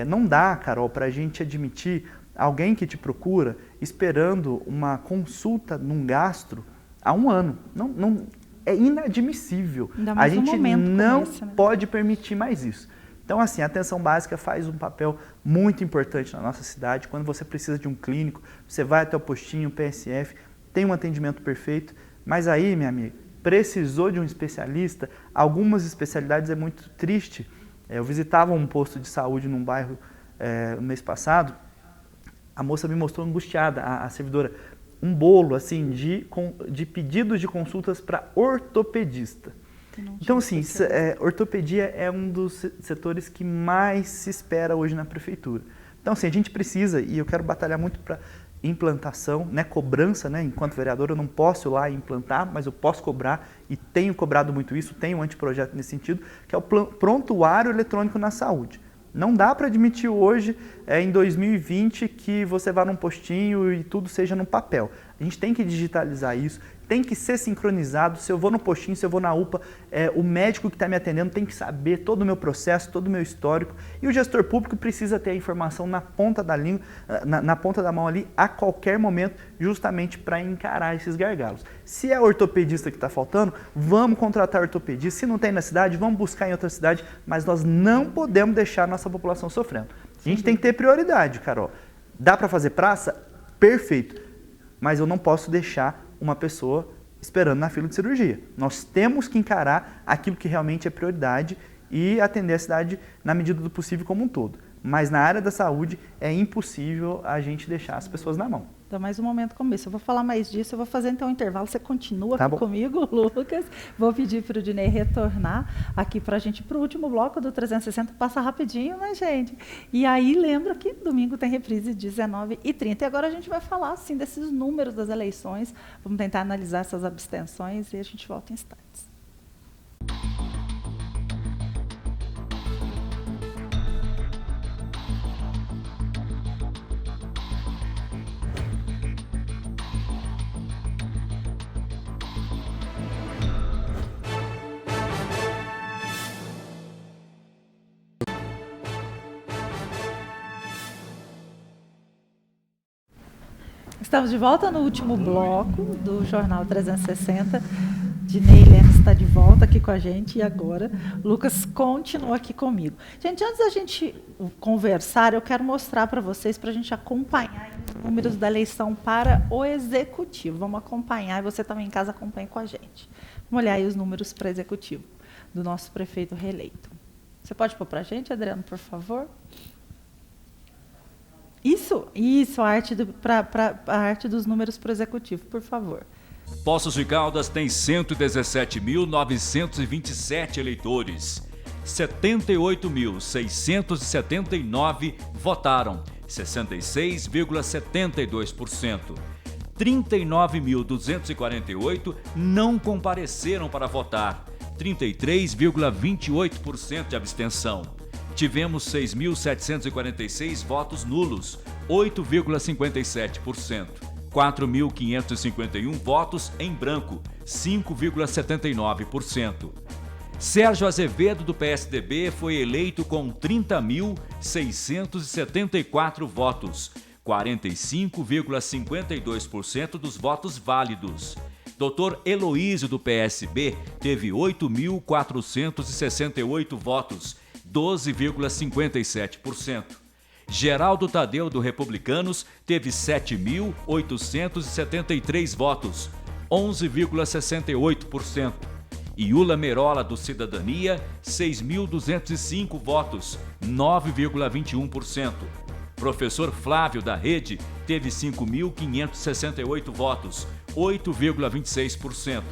Não dá, Carol, para a gente admitir alguém que te procura esperando uma consulta num gastro há 1 ano. Não, é inadmissível. A gente não pode permitir mais isso. Então, assim, a atenção básica faz um papel muito importante na nossa cidade. Quando você precisa de um clínico, você vai até o postinho, o PSF, tem um atendimento perfeito. Mas aí, minha amiga, precisou de um especialista. Algumas especialidades é muito triste. Eu visitava um posto de saúde num bairro no mês passado. A moça me mostrou angustiada, a servidora, um bolo assim de pedidos de consultas para ortopedista. Então, assim, ortopedia é um dos setores que mais se espera hoje na prefeitura. Então, assim, a gente precisa, e eu quero batalhar muito para implantação, né, cobrança, né, enquanto vereador eu não posso ir lá e implantar, mas eu posso cobrar e tenho cobrado muito isso, tenho um anteprojeto nesse sentido, que é o prontuário eletrônico na saúde. Não dá para admitir hoje, em 2020, que você vá num postinho e tudo seja no papel. A gente tem que digitalizar isso, tem que ser sincronizado. Se eu vou no postinho, se eu vou na UPA, o médico que está me atendendo tem que saber todo o meu processo, todo o meu histórico. E o gestor público precisa ter a informação na ponta da língua, na ponta da mão ali, a qualquer momento, justamente para encarar esses gargalos. Se é ortopedista que está faltando, vamos contratar ortopedista. Se não tem na cidade, vamos buscar em outra cidade, mas nós não podemos deixar a nossa população sofrendo. A gente tem que ter prioridade, Carol. Dá para fazer praça? Perfeito. Mas eu não posso deixar uma pessoa esperando na fila de cirurgia. Nós temos que encarar aquilo que realmente é prioridade e atender a cidade na medida do possível como um todo. Mas na área da saúde é impossível a gente deixar as pessoas na mão. Dá mais um momento como esse. Eu vou falar mais disso, eu vou fazer então um intervalo. Você continua Tá aqui bom. comigo, Lucas. Vou pedir para o Dinei retornar aqui para a gente, para o último bloco do 360. Passa rapidinho, né, gente? E aí, lembra que domingo tem reprise 19h30. E agora a gente vai falar, assim, desses números das eleições. Vamos tentar analisar essas abstenções e a gente volta em instantes. Estamos de volta no último bloco do Jornal 360. Dinei Lemos está de volta aqui com a gente e agora Lucas continua aqui comigo. Gente, antes da gente conversar, eu quero mostrar para vocês, para a gente acompanhar os números da eleição para o Executivo. Vamos acompanhar e você também em casa acompanhe com a gente. Vamos olhar aí os números para o Executivo do nosso prefeito reeleito. Você pode pôr para a gente, Adriano, por favor? Isso, a arte dos números para o Executivo, por favor. Poços de Caldas tem 117.927 eleitores. 78.679 votaram, 66,72%. 39.248 não compareceram para votar, 33,28% de abstenção. Tivemos 6.746 votos nulos, 8,57%. 4.551 votos em branco, 5,79%. Sérgio Azevedo, do PSDB, foi eleito com 30.674 votos, 45,52% dos votos válidos. Dr. Heloísio, do PSB, teve 8.468 votos, 12,57%. Geraldo Tadeu, do Republicanos, teve 7.873 votos, 11,68%. Iula Merola, do Cidadania, 6.205 votos, 9,21%. Professor Flávio, da Rede, teve 5.568 votos, 8,26%.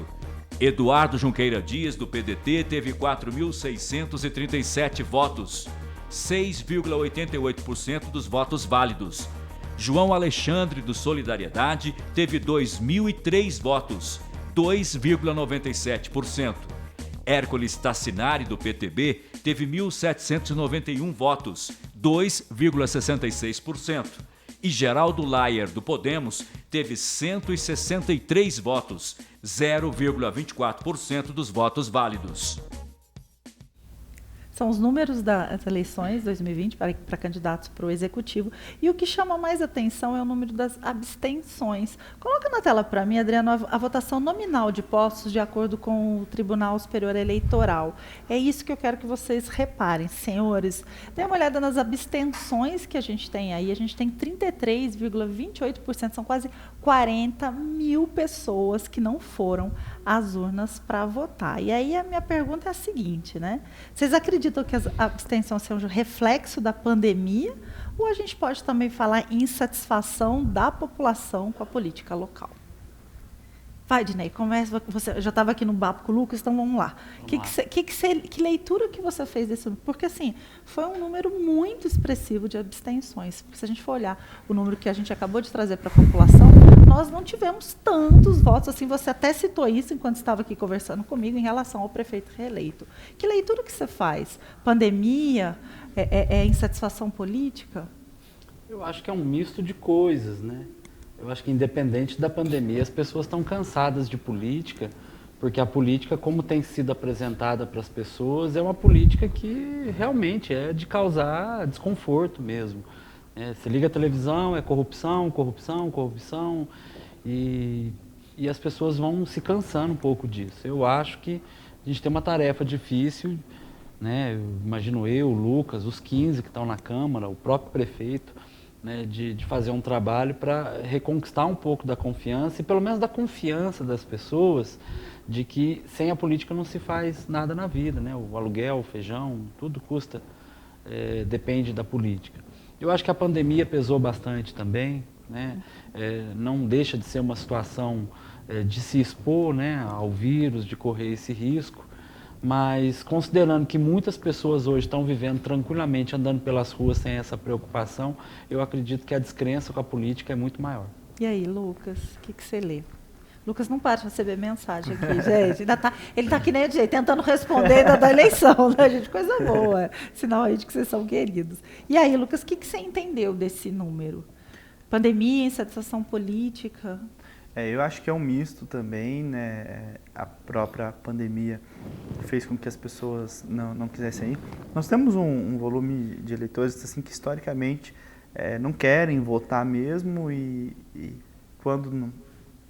Eduardo Junqueira Dias, do PDT, teve 4.637 votos, 6,88% dos votos válidos. João Alexandre, do Solidariedade, teve 2.003 votos, 2,97%. Hércules Tassinari, do PTB, teve 1.791 votos, 2,66%. E Geraldo Laier, do Podemos, teve 163 votos, 0,24% dos votos válidos. São os números das eleições 2020 para candidatos para o Executivo. E o que chama mais atenção é o número das abstenções. Coloca na tela para mim, Adriano, a votação nominal de postos de acordo com o Tribunal Superior Eleitoral. É isso que eu quero que vocês reparem, senhores. Dê uma olhada nas abstenções que a gente tem aí. A gente tem 33,28%, são quase 40 mil pessoas que não foram às urnas para votar. E aí a minha pergunta é a seguinte, né? Vocês acreditam que a abstenção seja um reflexo da pandemia ou a gente pode também falar em insatisfação da população com a política local? Vai, Dinei, começa. Você já estava aqui no papo com o Lucas, então vamos lá. Que leitura que você fez desse número? Porque, assim, foi um número muito expressivo de abstenções. Porque se a gente for olhar o número que a gente acabou de trazer para a população, nós não tivemos tantos votos. Assim, você até citou isso enquanto estava aqui conversando comigo em relação ao prefeito reeleito. Que leitura que você faz? Pandemia? É insatisfação política? Eu acho que é um misto de coisas, né? Eu acho que, independente da pandemia, as pessoas estão cansadas de política, porque a política, como tem sido apresentada para as pessoas, é uma política que realmente é de causar desconforto mesmo. Você liga a televisão, é corrupção, corrupção, corrupção, e as pessoas vão se cansando um pouco disso. Eu acho que a gente tem uma tarefa difícil né? Imagino eu, o Lucas, os 15 que estão na Câmara, o próprio prefeito, né, de fazer um trabalho para reconquistar um pouco da confiança e pelo menos da confiança das pessoas de que sem a política não se faz nada na vida, né? O aluguel, o feijão, tudo custa, depende da política. Eu acho que a pandemia pesou bastante também, né? Não deixa de ser uma situação de se expor, né, ao vírus, de correr esse risco, mas considerando que muitas pessoas hoje estão vivendo tranquilamente, andando pelas ruas sem essa preocupação, eu acredito que a descrença com a política é muito maior. E aí, Lucas, o que você lê? Lucas não para de receber mensagem aqui, gente. Ele está que nem o jeito, tentando responder da eleição, né, gente? Coisa boa. Sinal aí de que vocês são queridos. E aí, Lucas, o que você entendeu desse número? Pandemia, insatisfação política? Eu acho que é um misto também, né? A própria pandemia fez com que as pessoas não quisessem ir. Nós temos um volume de eleitores assim, que historicamente não querem votar mesmo e quando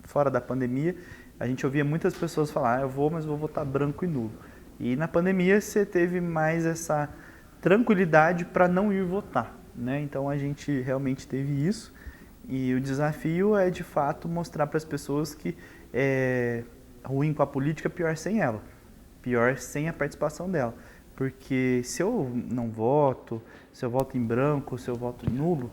fora da pandemia a gente ouvia muitas pessoas falar, eu vou, mas vou votar branco e nulo. E na pandemia você teve mais essa tranquilidade para não ir votar, né? Então a gente realmente teve isso. E o desafio é, de fato, mostrar para as pessoas que ruim com a política, pior sem ela. Pior sem a participação dela. Porque se eu não voto, se eu voto em branco, se eu voto nulo,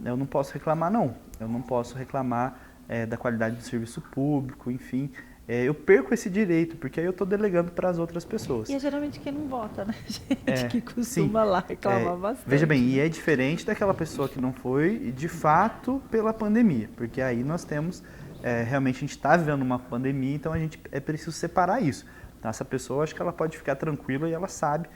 eu não posso reclamar, não. Eu não posso reclamar da qualidade do serviço público, enfim. Eu perco esse direito, porque aí eu estou delegando para as outras pessoas. E é geralmente quem não vota, né, gente? Que costuma lá reclamar bastante. Veja bem, e é diferente daquela pessoa que não foi, de fato, pela pandemia. Porque aí nós temos, realmente a gente está vivendo uma pandemia, então a gente preciso separar isso. Então, essa pessoa, acho que ela pode ficar tranquila e ela sabe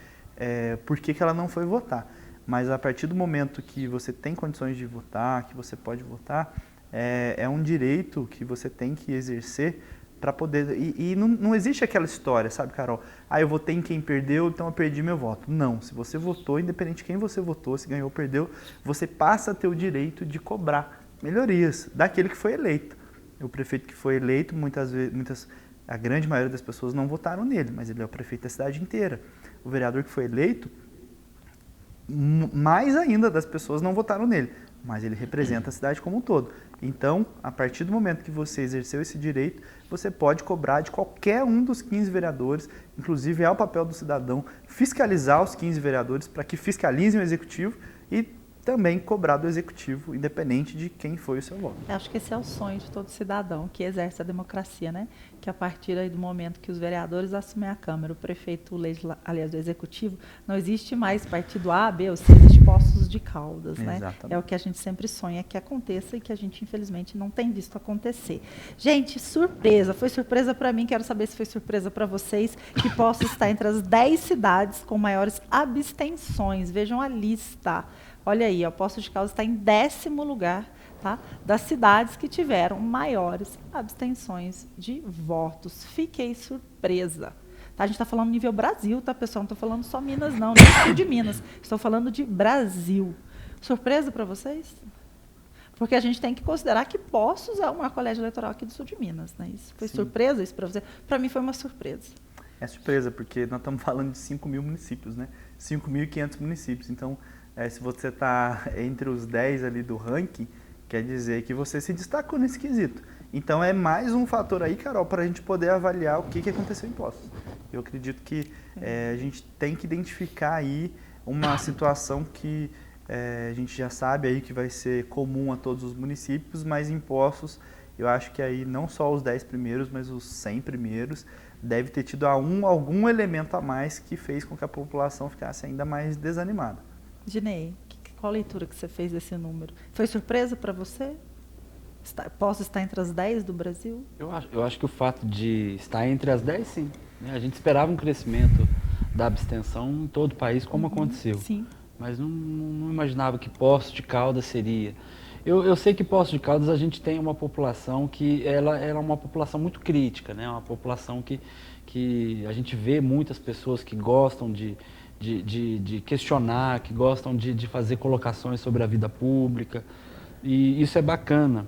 por que ela não foi votar. Mas a partir do momento que você tem condições de votar, que você pode votar, é um direito que você tem que exercer para poder... E não existe aquela história, sabe, Carol? Eu votei em quem perdeu, então eu perdi meu voto. Não, se você votou, independente de quem você votou, se ganhou ou perdeu, você passa a ter o direito de cobrar melhorias daquele que foi eleito. O prefeito que foi eleito, a grande maioria das pessoas não votaram nele, mas ele é o prefeito da cidade inteira. O vereador que foi eleito, mais ainda das pessoas não votaram nele, mas ele representa a cidade como um todo. Então, a partir do momento que você exerceu esse direito, você pode cobrar de qualquer um dos 15 vereadores, inclusive é o papel do cidadão fiscalizar os 15 vereadores para que fiscalizem o executivo e também cobrar do executivo, independente de quem foi o seu voto. Eu acho que esse é o sonho de todo cidadão que exerce a democracia, né? Que a partir aí do momento que os vereadores assumem a Câmara, o prefeito, o executivo, não existe mais partido A, B ou C, existe Poços de Caldas, né? Exatamente. É o que a gente sempre sonha que aconteça e que a gente, infelizmente, não tem visto acontecer. Gente, surpresa, foi surpresa para mim, quero saber se foi surpresa para vocês, que Poços está entre as 10 cidades com maiores abstenções. Vejam a lista. Olha aí, Poços de Caldas está em 10º lugar, tá, das cidades que tiveram maiores abstenções de votos. Fiquei surpresa. Tá, a gente está falando nível Brasil, tá, pessoal? Não estou falando só Minas, não, nem sul de Minas. Estou falando de Brasil. Surpresa para vocês? Porque a gente tem que considerar que Poços é o maior colégio eleitoral aqui do sul de Minas, né? Isso foi surpresa isso para você? Para mim foi uma surpresa. É surpresa, porque nós estamos falando de 5.000 municípios, né? 5.500 municípios. Então, se você está entre os 10 ali do ranking, quer dizer que você se destacou nesse quesito. Então, é mais um fator aí, Carol, para a gente poder avaliar o que aconteceu em Poços. Eu acredito que a gente tem que identificar aí uma situação que a gente já sabe aí que vai ser comum a todos os municípios, mas em Poços, eu acho que aí não só os 10 primeiros, mas os 100 primeiros, deve ter tido algum elemento a mais que fez com que a população ficasse ainda mais desanimada. Dinei, qual a leitura que você fez desse número? Foi surpresa para você? Posso estar entre as 10 do Brasil? Eu acho que o fato de estar entre as 10, sim. A gente esperava um crescimento da abstenção em todo o país, como aconteceu. Sim. Mas não imaginava que Poços de Caldas seria. Eu sei que Poços de Caldas a gente tem uma população que ela é uma população muito crítica, né? Uma população que a gente vê muitas pessoas que gostam de questionar, que gostam de fazer colocações sobre a vida pública, e isso é bacana.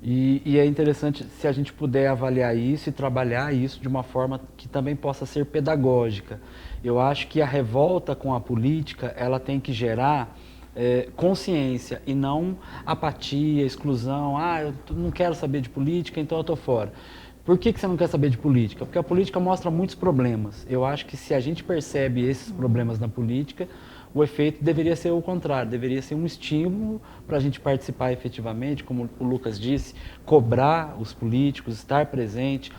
E é interessante se a gente puder avaliar isso e trabalhar isso de uma forma que também possa ser pedagógica. Eu acho que a revolta com a política, ela tem que gerar consciência e não apatia, exclusão. Eu não quero saber de política, então eu estou fora. Por que você não quer saber de política? Porque a política mostra muitos problemas. Eu acho que se a gente percebe esses problemas na política, o efeito deveria ser o contrário, deveria ser um estímulo para a gente participar efetivamente, como o Lucas disse, cobrar os políticos, estar presente.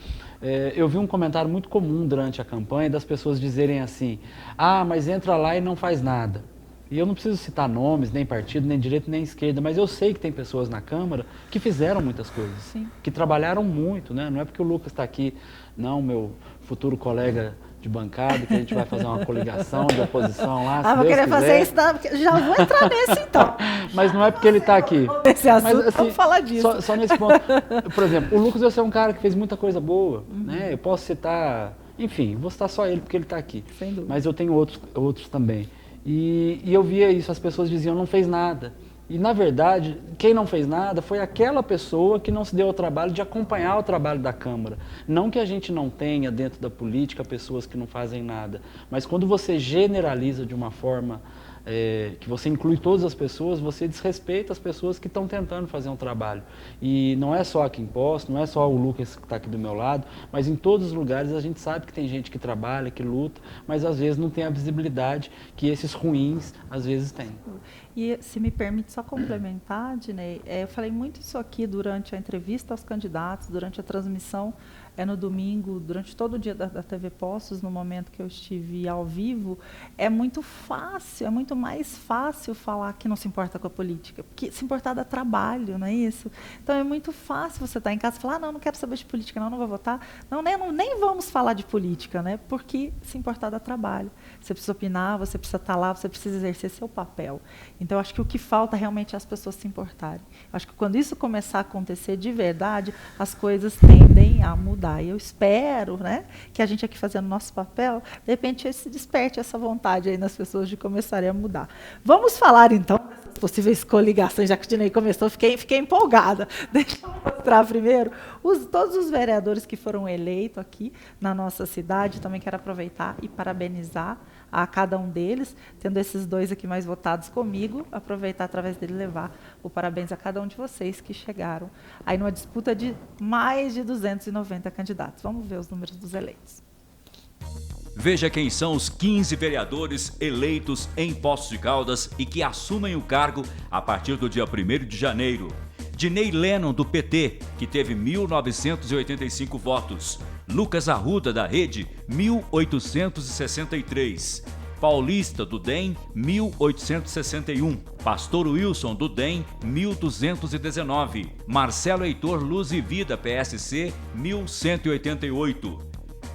Eu vi um comentário muito comum durante a campanha das pessoas dizerem assim, mas entra lá e não faz nada. E eu não preciso citar nomes, nem partido, nem direita, nem esquerda, mas eu sei que tem pessoas na Câmara que fizeram muitas coisas, Sim. que trabalharam muito, né? Não é porque o Lucas está aqui, não, meu futuro colega de bancada, que a gente vai fazer uma coligação de oposição lá, vou querer fazer isso, já vou entrar nesse então. Mas não é porque ele está aqui. Esse assunto, mas, assim, vamos falar disso. Só nesse ponto. Por exemplo, o Lucas, eu sei um cara que fez muita coisa boa, né? Eu posso citar, enfim, vou citar só ele porque ele está aqui. Sem dúvida. Mas eu tenho outros também. E eu via isso, as pessoas diziam, não fez nada. E, na verdade, quem não fez nada foi aquela pessoa que não se deu ao trabalho de acompanhar o trabalho da Câmara. Não que a gente não tenha dentro da política pessoas que não fazem nada, mas quando você generaliza de uma forma que você inclui todas as pessoas, você desrespeita as pessoas que estão tentando fazer um trabalho. E não é só aqui em Poços, não é só o Lucas que está aqui do meu lado, mas em todos os lugares a gente sabe que tem gente que trabalha, que luta, mas às vezes não tem a visibilidade que esses ruins às vezes têm. E se me permite só complementar, Dinei, eu falei muito isso aqui durante a entrevista aos candidatos, durante a transmissão no domingo, durante todo o dia da TV Poços, no momento que eu estive ao vivo. É muito fácil, é muito mais fácil falar que não se importa com a política, porque se importar dá trabalho, não é isso? Então é muito fácil você estar em casa e falar, não quero saber de política, não vou votar, nem vamos falar de política, né? Porque se importar dá trabalho. Você precisa opinar, você precisa estar lá, você precisa exercer seu papel. Então, acho que o que falta realmente é as pessoas se importarem. Acho que quando isso começar a acontecer de verdade, as coisas tendem a mudar. E eu espero, né, que a gente aqui fazendo nosso papel, de repente se desperte essa vontade aí nas pessoas de começarem a mudar. Vamos falar, então, dessas possíveis coligações, já que o Dinei começou, fiquei empolgada. Deixa eu mostrar primeiro todos os vereadores que foram eleitos aqui na nossa cidade. Também quero aproveitar e parabenizar a cada um deles, tendo esses dois aqui mais votados comigo, aproveitar através dele levar o parabéns a cada um de vocês que chegaram aí numa disputa de mais de 290 candidatos. Vamos ver os números dos eleitos. Veja quem são os 15 vereadores eleitos em Poços de Caldas e que assumem o cargo a partir do dia 1º de janeiro. Dinei Lennon, do PT, que teve 1.985 votos. Lucas Arruda, da Rede, 1.863. Paulista, do DEM, 1.861. Pastor Wilson, do DEM, 1.219. Marcelo Heitor Luz e Vida, PSC, 1.188.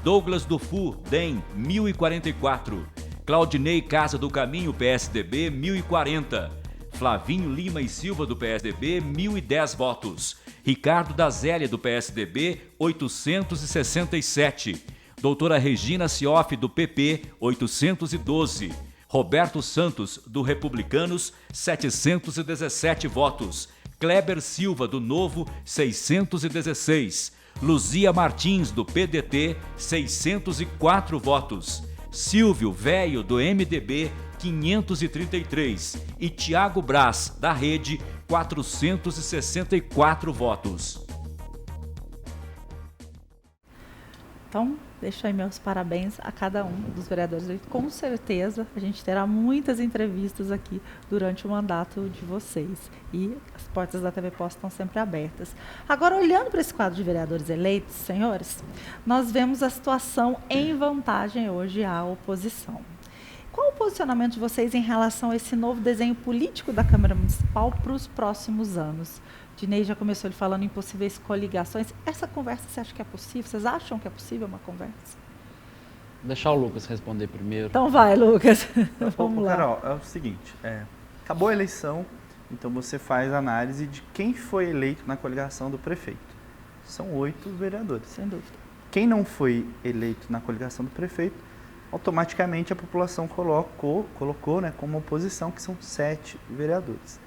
Douglas Dufu, DEM, 1.044. Claudinei Casa do Caminho, PSDB, 1.040. Flavinho Lima e Silva, do PSDB, 1.010 votos. Ricardo da Zélia, do PSDB, 867. Doutora Regina Cioff, do PP, 812. Roberto Santos, do Republicanos, 717 votos. Kleber Silva, do Novo, 616. Luzia Martins, do PDT, 604 votos. Silvio Velho, do MDB, 533. E Tiago Braz, da Rede, 464 votos. Então, deixo aí meus parabéns a cada um dos vereadores. Com certeza, a gente terá muitas entrevistas aqui durante o mandato de vocês. E as portas da TV Poços estão sempre abertas. Agora, olhando para esse quadro de vereadores eleitos, senhores, nós vemos a situação em vantagem hoje à oposição. Qual o posicionamento de vocês em relação a esse novo desenho político da Câmara Municipal para os próximos anos? Dinei já começou ele falando em possíveis coligações. Essa conversa, você acha que é possível? Vocês acham que é possível uma conversa? Vou deixar o Lucas responder primeiro. Então vai, Lucas. Vamos lá. Carol, é o seguinte, acabou a eleição, então você faz análise de quem foi eleito na coligação do prefeito. São 8 vereadores. Sem dúvida. Quem não foi eleito na coligação do prefeito, automaticamente a população colocou, né, como oposição, que são 7 vereadores.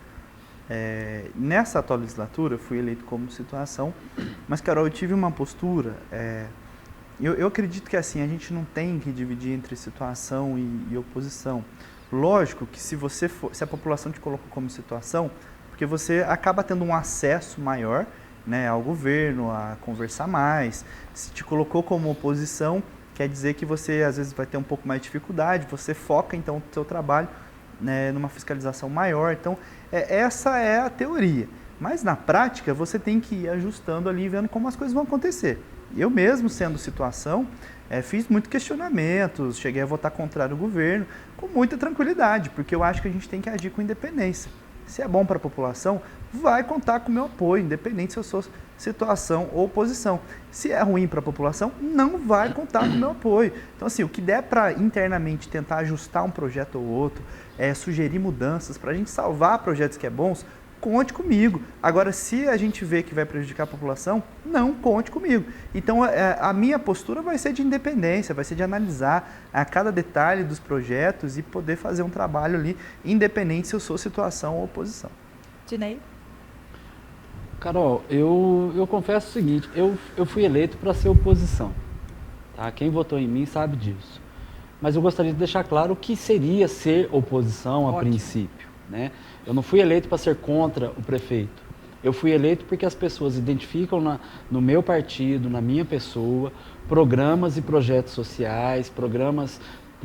Nessa atual legislatura, eu fui eleito como situação, mas, Carol, eu tive uma postura. Eu acredito que assim, a gente não tem que dividir entre situação e oposição. Lógico que se a população te colocou como situação, porque você acaba tendo um acesso maior, né, ao governo, a conversar mais. Se te colocou como oposição, quer dizer que você às vezes vai ter um pouco mais de dificuldade, você foca então o seu trabalho, né, numa fiscalização maior. Então, essa é a teoria. Mas na prática, você tem que ir ajustando ali, vendo como as coisas vão acontecer. Eu mesmo, sendo situação, fiz muitos questionamentos, cheguei a votar contrário ao governo, com muita tranquilidade, porque eu acho que a gente tem que agir com independência. Se é bom para a população, vai contar com o meu apoio, independente se eu sou situação ou oposição. Se é ruim para a população, não vai contar com o meu apoio. Então, assim, o que der para internamente tentar ajustar um projeto ou outro, sugerir mudanças para a gente salvar projetos que é bons, conte comigo. Agora, se a gente vê que vai prejudicar a população, não conte comigo. Então, a minha postura vai ser de independência, vai ser de analisar a cada detalhe dos projetos e poder fazer um trabalho ali, independente se eu sou situação ou oposição. Dinei? Carol, eu confesso o seguinte, eu fui eleito para ser oposição. Tá? Quem votou em mim sabe disso. Mas eu gostaria de deixar claro o que seria ser oposição a princípio, né? Eu não fui eleito para ser contra o prefeito. Eu fui eleito porque as pessoas identificam no meu partido, na minha pessoa, programas e projetos sociais, programas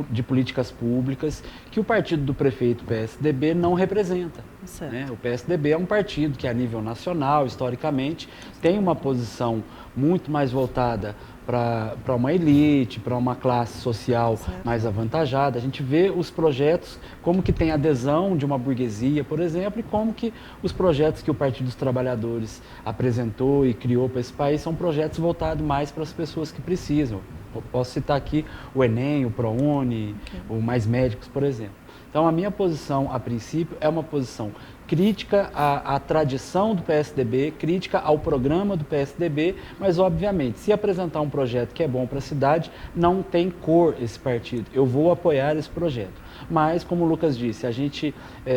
de políticas públicas que o partido do prefeito PSDB não representa. Né? O PSDB é um partido que, a nível nacional, historicamente, tem uma posição muito mais voltada para uma elite, para uma classe social mais avantajada. A gente vê os projetos, como que tem adesão de uma burguesia, por exemplo, e como que os projetos que o Partido dos Trabalhadores apresentou e criou para esse país são projetos voltados mais para as pessoas que precisam. Eu posso citar aqui o Enem, o ProUni, o Mais Médicos, por exemplo. Então, a minha posição, a princípio, é uma posição crítica à tradição do PSDB, crítica ao programa do PSDB, mas, obviamente, se apresentar um projeto que é bom para a cidade, não tem cor esse partido. Eu vou apoiar esse projeto. Mas, como o Lucas disse, a gente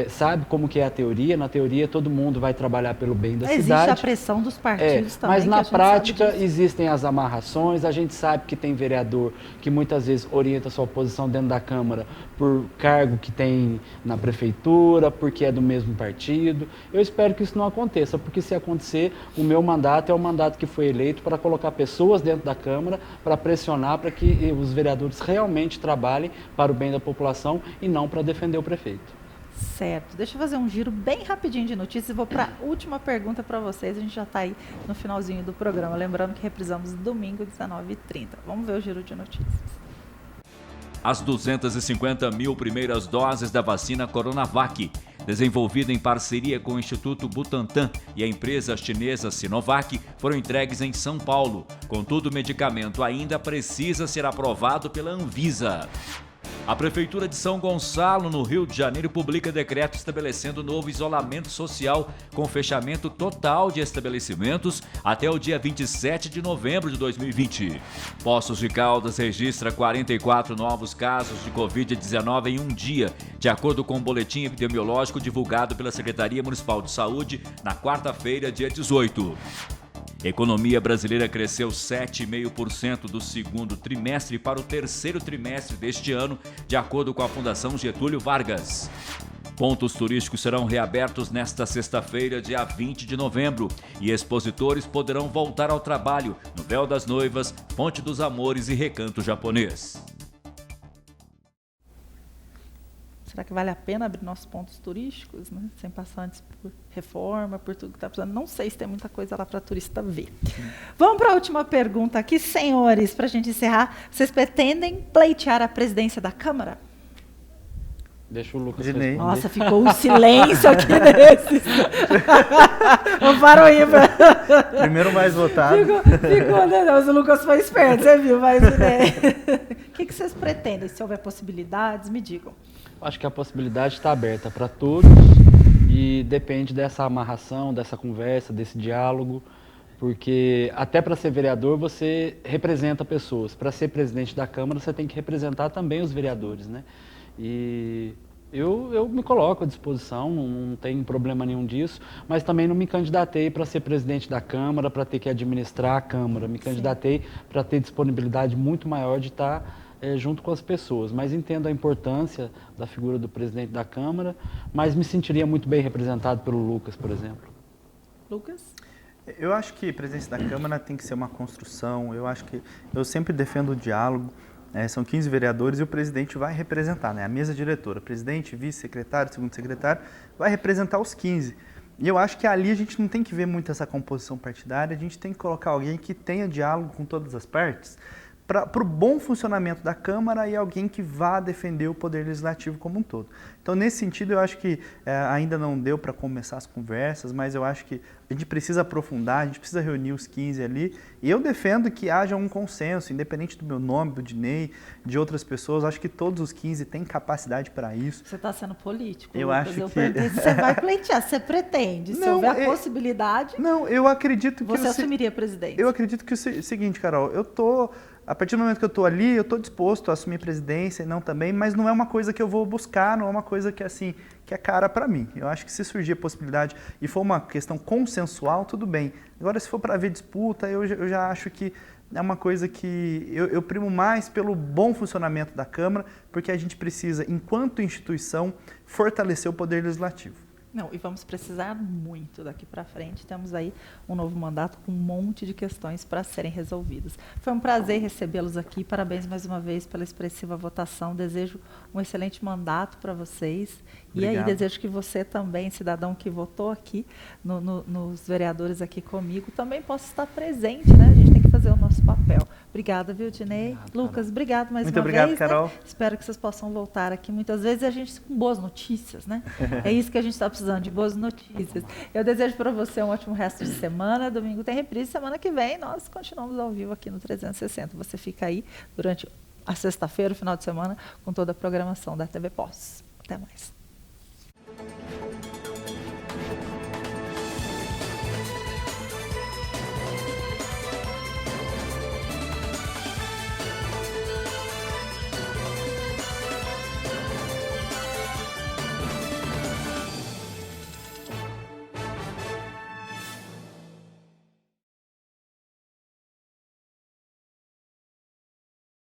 sabe como que é a teoria. Na teoria, todo mundo vai trabalhar pelo bem da cidade. Existe a pressão dos partidos também. Mas, na prática, existem as amarrações. A gente sabe que tem vereador que muitas vezes orienta sua oposição dentro da Câmara por cargo que tem na prefeitura, porque é do mesmo partido. Eu espero que isso não aconteça, porque se acontecer, o meu mandato é o mandato que foi eleito para colocar pessoas dentro da Câmara, para pressionar para que os vereadores realmente trabalhem para o bem da população e não para defender o prefeito. Certo. Deixa eu fazer um giro bem rapidinho de notícias e vou para a última pergunta para vocês. A gente já está aí no finalzinho do programa. Lembrando que reprisamos domingo, 19h30. Vamos ver o giro de notícias. As 250 mil primeiras doses da vacina Coronavac, desenvolvida em parceria com o Instituto Butantan e a empresa chinesa Sinovac, foram entregues em São Paulo. Contudo, o medicamento ainda precisa ser aprovado pela Anvisa. A Prefeitura de São Gonçalo, no Rio de Janeiro, publica decreto estabelecendo novo isolamento social com fechamento total de estabelecimentos até o dia 27 de novembro de 2020. Poços de Caldas registra 44 novos casos de Covid-19 em um dia, de acordo com o boletim epidemiológico divulgado pela Secretaria Municipal de Saúde na quarta-feira, dia 18. Economia brasileira cresceu 7,5% do segundo trimestre para o terceiro trimestre deste ano, de acordo com a Fundação Getúlio Vargas. Pontos turísticos serão reabertos nesta sexta-feira, dia 20 de novembro, e expositores poderão voltar ao trabalho no Véu das Noivas, Ponte dos Amores e Recanto Japonês. Será que vale a pena abrir nossos pontos turísticos, né? Sem passar antes por reforma, por tudo que está precisando? Não sei se tem muita coisa lá para turista ver. Vamos para a última pergunta aqui, senhores, para a gente encerrar. Vocês pretendem pleitear a presidência da Câmara? Deixa o Lucas responder. Nossa, ficou um silêncio aqui nesses. Vamos para o ímpar. Primeiro mais votado. Ficou, né? Mas o Lucas foi esperto, você viu? Mas, né? O que vocês pretendem? Se houver possibilidades, me digam. Acho que a possibilidade está aberta para todos e depende dessa amarração, dessa conversa, desse diálogo, porque até para ser vereador você representa pessoas. Para ser presidente da Câmara você tem que representar também os vereadores, né? E Eu me coloco à disposição, não tem problema nenhum disso, mas também não me candidatei para ser presidente da Câmara, para ter que administrar a Câmara. Me candidatei para ter disponibilidade muito maior de estar junto com as pessoas. Mas entendo a importância da figura do presidente da Câmara, mas me sentiria muito bem representado pelo Lucas, por exemplo. Lucas? Eu acho que a presidência da Câmara tem que ser uma construção. Eu sempre defendo o diálogo. São 15 vereadores e o presidente vai representar, né? A mesa diretora, presidente, vice-secretário, segundo secretário, vai representar os 15. E eu acho que ali a gente não tem que ver muito essa composição partidária, a gente tem que colocar alguém que tenha diálogo com todas as partes, para o bom funcionamento da Câmara e alguém que vá defender o Poder Legislativo como um todo. Então, nesse sentido, eu acho que ainda não deu para começar as conversas, mas eu acho que a gente precisa aprofundar, a gente precisa reunir os 15 ali, e eu defendo que haja um consenso, independente do meu nome, do Dinei, de outras pessoas, acho que todos os 15 têm capacidade para isso. Você está sendo político, eu Lucas. acho eu que... perguntei se você vai pleitear, se você pretende, se houver a possibilidade, não, eu acredito que você assumiria a presidência. Eu acredito que é o seguinte, Carol, a partir do momento que eu estou ali, eu estou disposto a assumir a presidência e não também, mas não é uma coisa que eu vou buscar, não é uma coisa que assim que é cara para mim. Eu acho que se surgir a possibilidade e for uma questão consensual, tudo bem. Agora, se for para haver disputa, eu já acho que é uma coisa que eu primo mais pelo bom funcionamento da Câmara, porque a gente precisa, enquanto instituição, fortalecer o Poder Legislativo. Não, e vamos precisar muito daqui para frente. Temos aí um novo mandato com um monte de questões para serem resolvidas. Foi um prazer recebê-los aqui. Parabéns mais uma vez pela expressiva votação. Desejo um excelente mandato para vocês. Obrigado. E aí desejo que você também, cidadão que votou aqui, nos vereadores aqui comigo, também possa estar presente, né? A gente tem que fazer o nosso papel. Obrigada, viu, Dinei? Lucas, obrigado mais uma vez. Muito obrigado, Carol. Né? Espero que vocês possam voltar aqui muitas vezes e a gente com boas notícias, né? É isso que a gente está precisando, de boas notícias. Eu desejo para você um ótimo resto de semana. Domingo tem reprise. Semana que vem nós continuamos ao vivo aqui no 360. Você fica aí durante a sexta-feira, o final de semana, com toda a programação da TV Pós. Até mais.